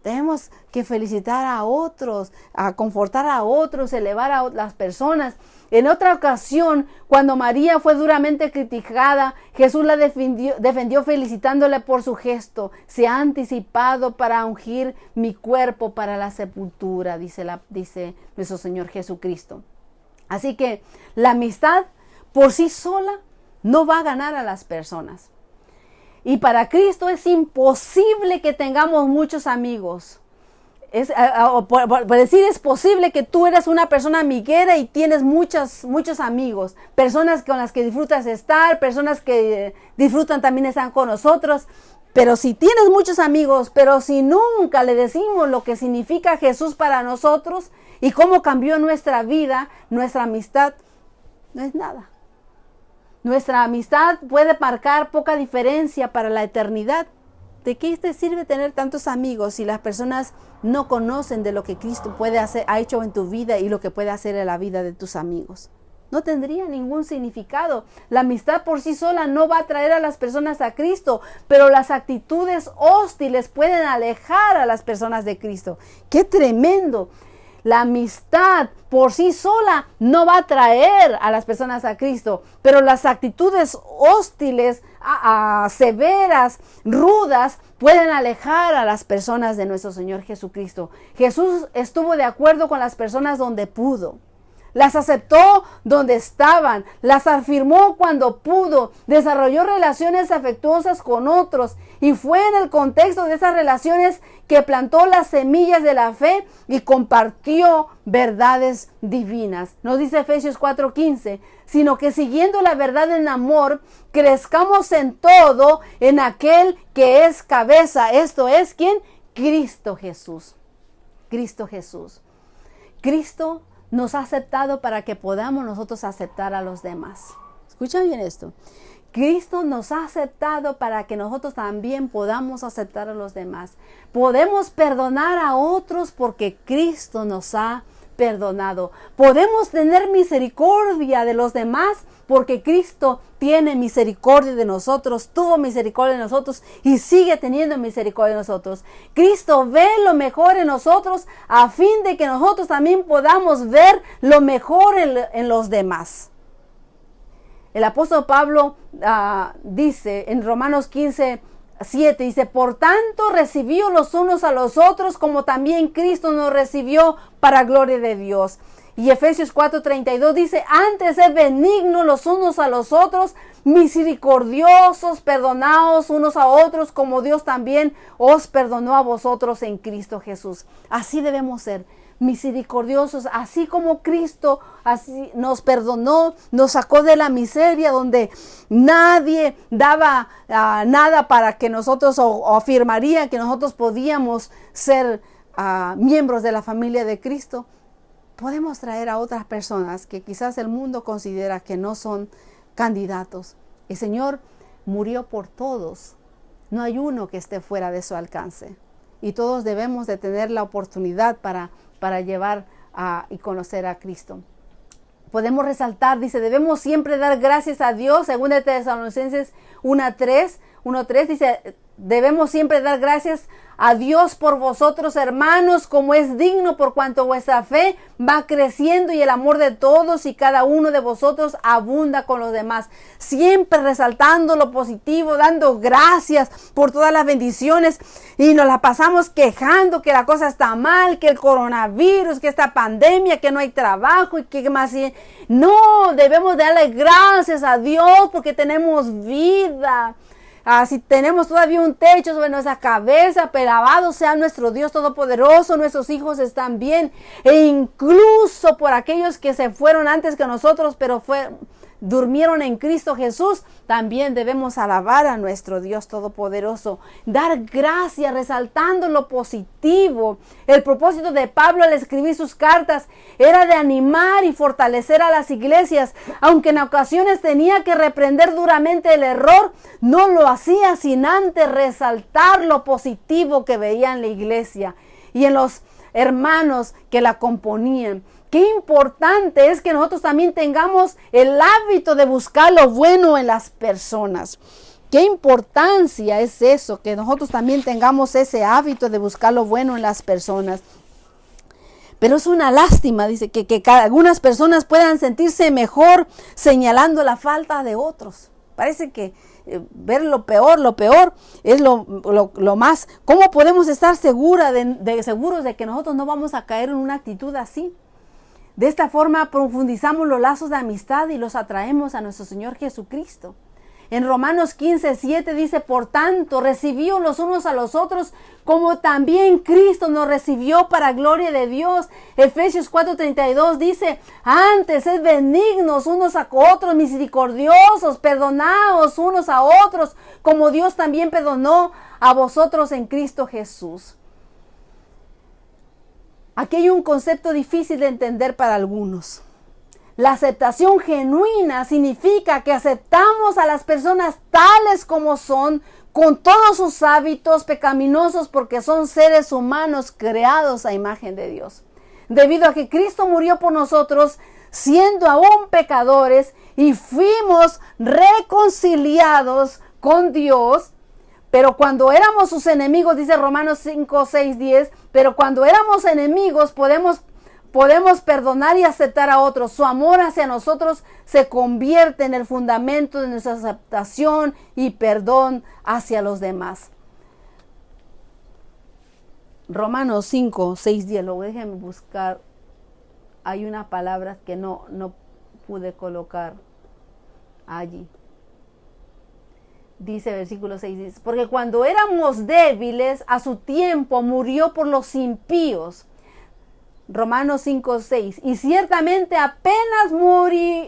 Tenemos que felicitar a otros, a confortar a otros, elevar a las personas. En otra ocasión, cuando María fue duramente criticada, Jesús la defendió felicitándole por su gesto. Se ha anticipado para ungir mi cuerpo para la sepultura, dice nuestro Señor Jesucristo. Así que la amistad por sí sola no va a ganar a las personas. Y para Cristo es imposible que tengamos muchos amigos. Por decir, es posible que tú eres una persona amiguera y tienes muchos amigos, personas con las que disfrutas estar, personas que disfrutan también estar con nosotros. Pero si tienes muchos amigos, pero si nunca le decimos lo que significa Jesús para nosotros y cómo cambió nuestra vida, nuestra amistad no es nada. Nuestra amistad puede marcar poca diferencia para la eternidad. ¿De qué te sirve tener tantos amigos si las personas no conocen de lo que Cristo ha hecho en tu vida y lo que puede hacer en la vida de tus amigos? No tendría ningún significado. La amistad por sí sola no va a traer a las personas a Cristo, pero las actitudes hostiles pueden alejar a las personas de Cristo. ¡Qué tremendo! La amistad por sí sola no va a traer a las personas a Cristo, pero las actitudes hostiles, severas, rudas, pueden alejar a las personas de nuestro Señor Jesucristo. Jesús estuvo de acuerdo con las personas donde pudo. Las aceptó donde estaban, las afirmó cuando pudo, desarrolló relaciones afectuosas con otros y fue en el contexto de esas relaciones que plantó las semillas de la fe y compartió verdades divinas. Nos dice Efesios 4:15, sino que siguiendo la verdad en amor, crezcamos en todo en aquel que es cabeza. Esto es, ¿quién? Cristo Jesús. Cristo Jesús. Cristo nos ha aceptado para que podamos nosotros aceptar a los demás. Escucha bien esto. Cristo nos ha aceptado para que nosotros también podamos aceptar a los demás. Podemos perdonar a otros porque Cristo nos ha perdonado. Podemos tener misericordia de los demás porque Cristo tiene misericordia de nosotros, tuvo misericordia de nosotros y sigue teniendo misericordia de nosotros. Cristo ve lo mejor en nosotros a fin de que nosotros también podamos ver lo mejor en los demás. El apóstol Pablo dice en Romanos 15:7, dice, por tanto recibíos los unos a los otros como también Cristo nos recibió para gloria de Dios. Y Efesios 4:32 dice, antes sed benignos los unos a los otros, misericordiosos, perdonaos unos a otros como Dios también os perdonó a vosotros en Cristo Jesús. Así debemos ser, misericordiosos, así como Cristo así nos perdonó, nos sacó de la miseria donde nadie daba nada para que nosotros o afirmaría que nosotros podíamos ser miembros de la familia de Cristo. Podemos traer a otras personas que quizás el mundo considera que no son candidatos. El Señor murió por todos. No hay uno que esté fuera de su alcance. Y todos debemos de tener la oportunidad para llevar y conocer a Cristo. Podemos resaltar, dice, debemos siempre dar gracias a Dios, según de Tesalonicenses 1:3, dice, debemos siempre dar gracias a Dios por vosotros, hermanos, como es digno, por cuanto vuestra fe va creciendo y el amor de todos y cada uno de vosotros abunda con los demás. Siempre resaltando lo positivo, dando gracias por todas las bendiciones, y nos la pasamos quejando que la cosa está mal, que el coronavirus, que esta pandemia, que no hay trabajo y que más. No, debemos darle gracias a Dios porque tenemos vida. Si tenemos todavía un techo sobre nuestra cabeza, pero alabado sea nuestro Dios Todopoderoso, nuestros hijos están bien, e incluso por aquellos que se fueron antes que nosotros, pero durmieron en Cristo Jesús, también debemos alabar a nuestro Dios Todopoderoso, dar gracias, resaltando lo positivo. El propósito de Pablo al escribir sus cartas era de animar y fortalecer a las iglesias, aunque en ocasiones tenía que reprender duramente el error, no lo hacía sin antes resaltar lo positivo que veía en la iglesia y en los hermanos que la componían. Qué importante es que nosotros también tengamos el hábito de buscar lo bueno en las personas. Qué importancia es eso, que nosotros también tengamos ese hábito de buscar lo bueno en las personas. Pero es una lástima, dice, que algunas personas puedan sentirse mejor señalando la falta de otros. Parece que ver lo peor es lo más. ¿Cómo podemos estar seguros de que nosotros no vamos a caer en una actitud así? De esta forma profundizamos los lazos de amistad y los atraemos a nuestro Señor Jesucristo. En Romanos 15:7 dice, por tanto, recibíos los unos a los otros, como también Cristo nos recibió para gloria de Dios. Efesios 4:32 dice, antes sed benignos unos a otros, misericordiosos, perdonaos unos a otros, como Dios también perdonó a vosotros en Cristo Jesús. Aquí hay un concepto difícil de entender para algunos. La aceptación genuina significa que aceptamos a las personas tales como son, con todos sus hábitos pecaminosos, porque son seres humanos creados a imagen de Dios. Debido a que Cristo murió por nosotros, siendo aún pecadores, y fuimos reconciliados con Dios. Pero cuando éramos sus enemigos, dice Romanos 5, 6, 10, pero cuando éramos enemigos podemos perdonar y aceptar a otros. Su amor hacia nosotros se convierte en el fundamento de nuestra aceptación y perdón hacia los demás. Romanos 5, 6, 10, déjenme buscar. Hay una palabra que no pude colocar allí. Dice versículo 6, dice, porque cuando éramos débiles, a su tiempo murió por los impíos. Romanos 5, 6, y ciertamente apenas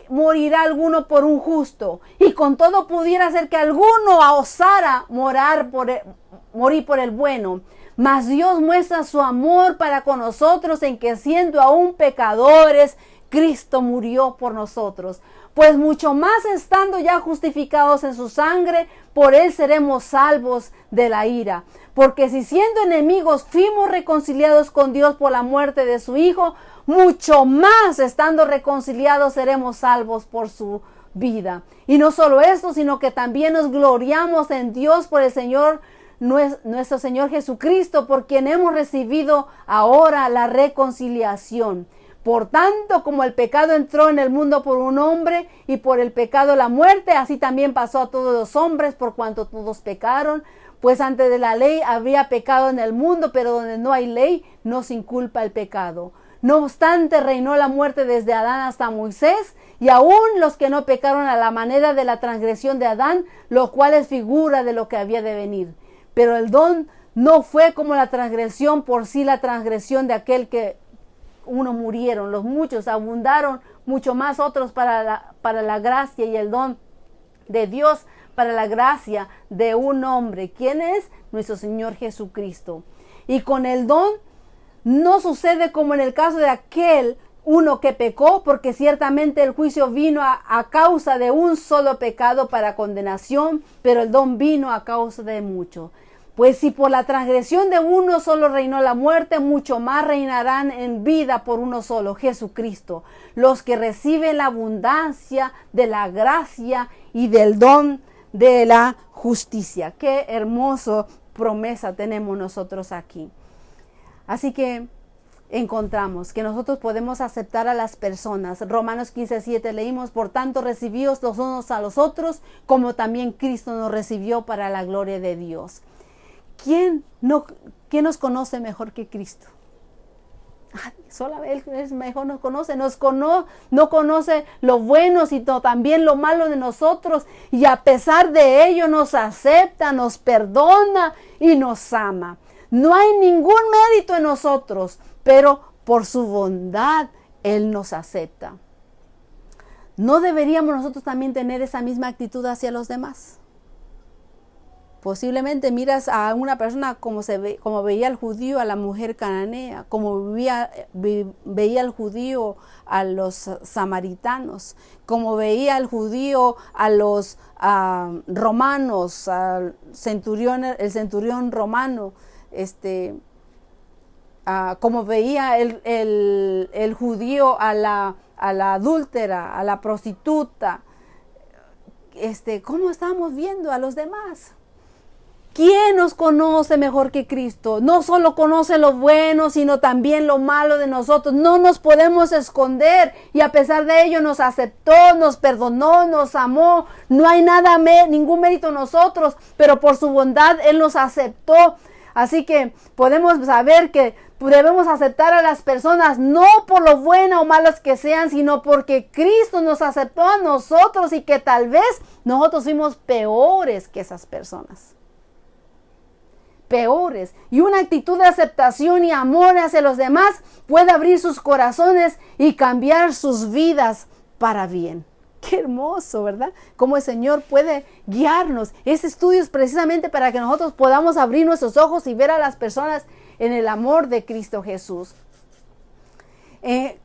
morirá alguno por un justo, y con todo pudiera ser que alguno osara morir por el bueno. Mas Dios muestra su amor para con nosotros en que siendo aún pecadores, Cristo murió por nosotros. Pues mucho más estando ya justificados en su sangre, por él seremos salvos de la ira. Porque si siendo enemigos fuimos reconciliados con Dios por la muerte de su Hijo, mucho más estando reconciliados seremos salvos por su vida. Y no solo esto, sino que también nos gloriamos en Dios por el Señor, nuestro Señor Jesucristo, por quien hemos recibido ahora la reconciliación. Por tanto, como el pecado entró en el mundo por un hombre, y por el pecado la muerte, así también pasó a todos los hombres, por cuanto todos pecaron. Pues antes de la ley había pecado en el mundo, pero donde no hay ley, no se inculpa el pecado. No obstante, reinó la muerte desde Adán hasta Moisés, y aún los que no pecaron a la manera de la transgresión de Adán, lo cual es figura de lo que había de venir. Pero el don no fue como la transgresión por sí, la transgresión de aquel que unos murieron, los muchos abundaron, mucho más otros para la gracia y el don de Dios, para la gracia de un hombre. ¿Quién es? Nuestro Señor Jesucristo. Y con el don no sucede como en el caso de aquel uno que pecó, porque ciertamente el juicio vino a causa de un solo pecado para condenación, pero el don vino a causa de muchos. Pues si por la transgresión de uno solo reinó la muerte, mucho más reinarán en vida por uno solo, Jesucristo, los que reciben la abundancia de la gracia y del don de la justicia. Qué hermoso promesa tenemos nosotros aquí. Así que encontramos que nosotros podemos aceptar a las personas. Romanos 15:7 leímos, por tanto recibíos los unos a los otros, como también Cristo nos recibió para la gloria de Dios. ¿Quién nos conoce mejor que Cristo? Solo Él es mejor, nos conoce, no conoce lo bueno, sino también lo malo de nosotros, y a pesar de ello nos acepta, nos perdona y nos ama. No hay ningún mérito en nosotros, pero por su bondad Él nos acepta. ¿No deberíamos nosotros también tener esa misma actitud hacia los demás? Posiblemente miras a una persona como veía el judío a la mujer cananea, como veía el judío a los samaritanos, como veía el judío a los romanos, el centurión romano, como veía el judío a la adúltera, a la prostituta. ¿Cómo estamos viendo a los demás? ¿Quién nos conoce mejor que Cristo? No solo conoce lo bueno, sino también lo malo de nosotros. No nos podemos esconder, y a pesar de ello nos aceptó, nos perdonó, nos amó. No hay ningún mérito en nosotros, pero por su bondad Él nos aceptó. Así que podemos saber que debemos aceptar a las personas no por lo buenas o malas que sean, sino porque Cristo nos aceptó a nosotros, y que tal vez nosotros fuimos peores que esas personas. Peores. Y una actitud de aceptación y amor hacia los demás puede abrir sus corazones y cambiar sus vidas para bien. Qué hermoso, ¿verdad? Cómo el Señor puede guiarnos. Este estudio es precisamente para que nosotros podamos abrir nuestros ojos y ver a las personas en el amor de Cristo Jesús.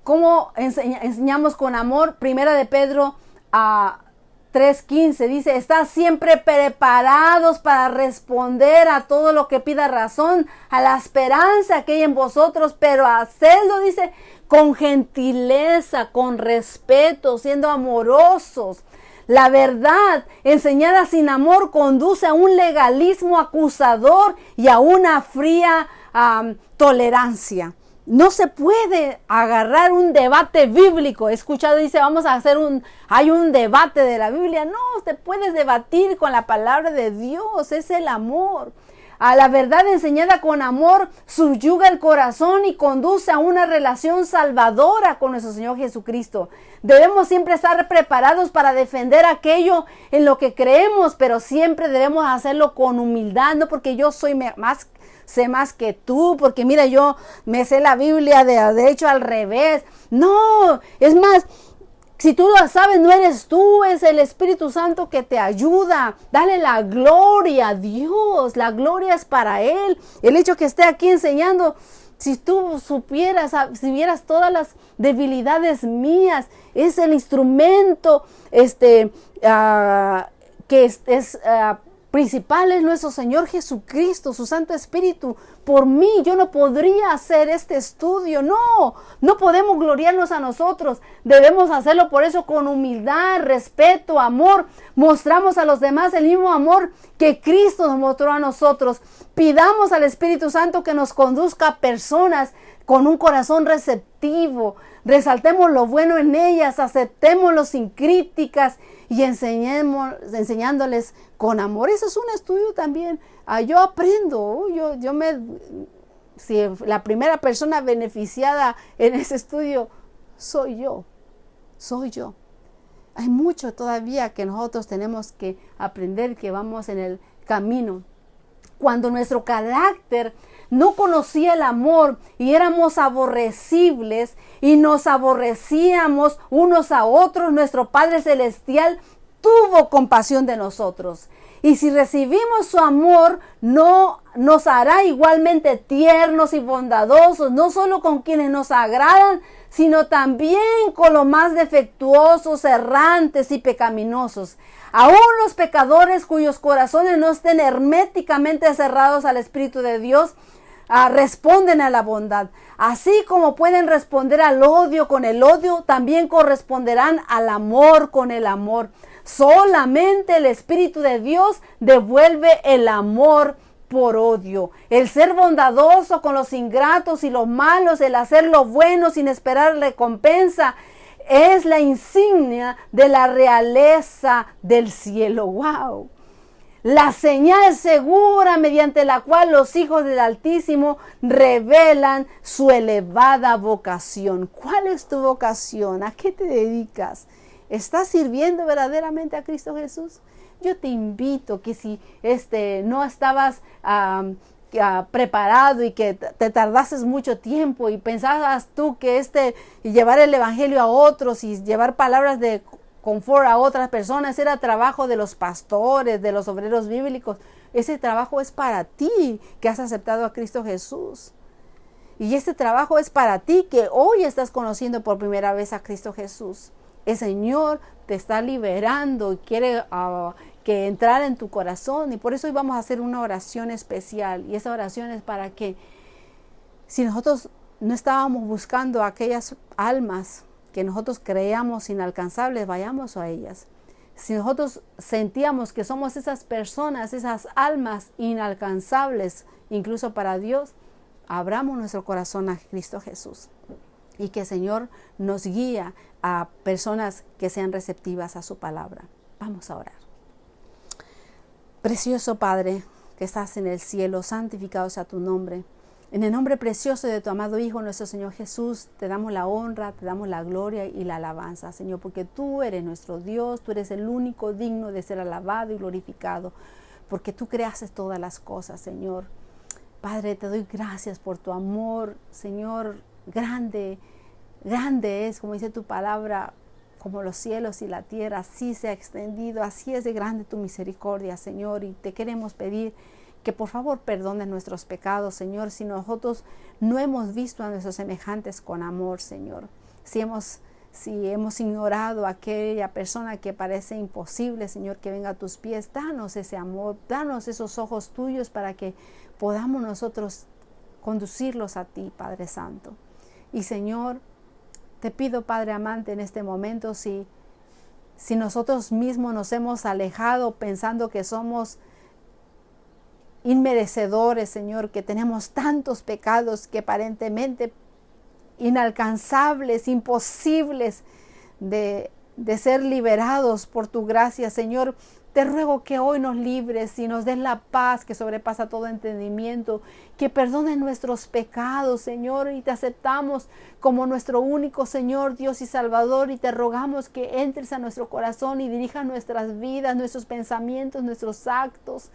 ¿Cómo enseñamos con amor? Primera de Pedro 3:15 dice, estad siempre preparados para responder a todo lo que pida razón, a la esperanza que hay en vosotros, pero hacedlo, dice, con gentileza, con respeto, siendo amorosos. La verdad enseñada sin amor conduce a un legalismo acusador y a una fría tolerancia. No se puede agarrar un debate bíblico. He escuchado, dice, hay un debate de la Biblia. No, te puedes debatir con la palabra de Dios. Es el amor. A la verdad enseñada con amor subyuga el corazón y conduce a una relación salvadora con nuestro Señor Jesucristo. Debemos siempre estar preparados para defender aquello en lo que creemos, pero siempre debemos hacerlo con humildad, no porque yo sé más que tú, porque mira, yo me sé la Biblia de hecho al revés. No, es más, si tú lo sabes, no eres tú, es el Espíritu Santo que te ayuda. Dale la gloria a Dios, la gloria es para Él. El hecho que esté aquí enseñando, si tú supieras, si vieras todas las debilidades mías, es el instrumento principal es nuestro Señor Jesucristo, su Santo Espíritu. Por mí yo no podría hacer este estudio. No podemos gloriarnos a nosotros. Debemos hacerlo por eso con humildad, respeto, amor. Mostramos a los demás el mismo amor que Cristo nos mostró a nosotros. Pidamos al Espíritu Santo que nos conduzca a personas con un corazón receptivo. Resaltemos lo bueno en ellas, aceptémoslo sin críticas y enseñándoles con amor. Eso es un estudio también. Yo aprendo, si la primera persona beneficiada en ese estudio soy yo. Hay mucho todavía que nosotros tenemos que aprender, que vamos en el camino. Cuando nuestro carácter no conocía el amor y éramos aborrecibles y nos aborrecíamos unos a otros, nuestro Padre Celestial tuvo compasión de nosotros. Y si recibimos su amor, no nos hará igualmente tiernos y bondadosos, no solo con quienes nos agradan, sino también con los más defectuosos, errantes y pecaminosos. Aún los pecadores cuyos corazones no estén herméticamente cerrados al Espíritu de Dios, responden a la bondad. Así como pueden responder al odio con el odio, también corresponderán al amor con el amor. Solamente el Espíritu de Dios devuelve el amor por odio. El ser bondadoso con los ingratos y los malos, el hacer lo bueno sin esperar recompensa, es la insignia de la realeza del cielo. ¡Wow! La señal segura mediante la cual los hijos del Altísimo revelan su elevada vocación. ¿Cuál es tu vocación? ¿A qué te dedicas? ¿Estás sirviendo verdaderamente a Cristo Jesús? Yo te invito que si no estabas preparado y que te tardases mucho tiempo y pensabas tú que llevar el evangelio a otros y llevar palabras de confort a otras personas era trabajo de los pastores, de los obreros bíblicos. Ese trabajo es para ti que has aceptado a Cristo Jesús. Y este trabajo es para ti que hoy estás conociendo por primera vez a Cristo Jesús. El Señor te está liberando y quiere que entrar en tu corazón. Y por eso hoy vamos a hacer una oración especial. Y esa oración es para que si nosotros no estábamos buscando aquellas almas que nosotros creíamos inalcanzables, vayamos a ellas. Si nosotros sentíamos que somos esas personas, esas almas inalcanzables, incluso para Dios, abramos nuestro corazón a Cristo Jesús. Y que el Señor nos guíe a personas que sean receptivas a su palabra. Vamos a orar. Precioso Padre, que estás en el cielo, santificado sea tu nombre. En el nombre precioso de tu amado Hijo, nuestro Señor Jesús, te damos la honra, te damos la gloria y la alabanza, Señor, porque tú eres nuestro Dios, tú eres el único digno de ser alabado y glorificado, porque tú creaste todas las cosas, Señor. Padre, te doy gracias por tu amor, Señor, grande es, como dice tu palabra, como los cielos y la tierra, así se ha extendido, así es de grande tu misericordia, Señor, y te queremos pedir que por favor perdones nuestros pecados, Señor, si nosotros no hemos visto a nuestros semejantes con amor, Señor. Si hemos ignorado a aquella persona que parece imposible, Señor, que venga a tus pies, danos ese amor, danos esos ojos tuyos para que podamos nosotros conducirlos a ti, Padre Santo. Y Señor, te pido, Padre amante, en este momento, si nosotros mismos nos hemos alejado pensando que somos inmerecedores, Señor, que tenemos tantos pecados que aparentemente inalcanzables, imposibles de ser liberados por tu gracia, Señor, te ruego que hoy nos libres y nos des la paz que sobrepasa todo entendimiento, que perdones nuestros pecados, Señor, y te aceptamos como nuestro único Señor, Dios y Salvador, y te rogamos que entres a nuestro corazón y dirijas nuestras vidas, nuestros pensamientos, nuestros actos,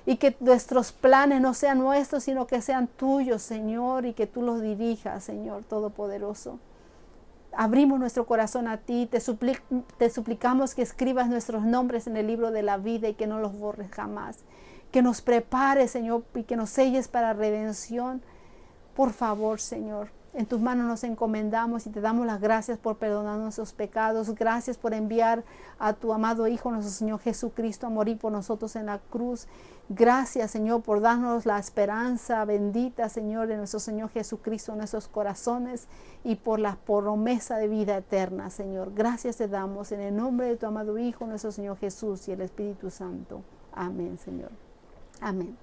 y que nuestros planes no sean nuestros, sino que sean tuyos, Señor, y que tú los dirijas, Señor Todopoderoso. Abrimos nuestro corazón a ti, te suplicamos que escribas nuestros nombres en el libro de la vida y que no los borres jamás. Que nos prepares, Señor, y que nos selles para redención. Por favor, Señor, en tus manos nos encomendamos y te damos las gracias por perdonar nuestros pecados. Gracias por enviar a tu amado Hijo, nuestro Señor Jesucristo, a morir por nosotros en la cruz. Gracias, Señor, por darnos la esperanza bendita, Señor, de nuestro Señor Jesucristo en nuestros corazones y por la promesa de vida eterna, Señor. Gracias te damos en el nombre de tu amado Hijo, nuestro Señor Jesús y el Espíritu Santo. Amén, Señor. Amén.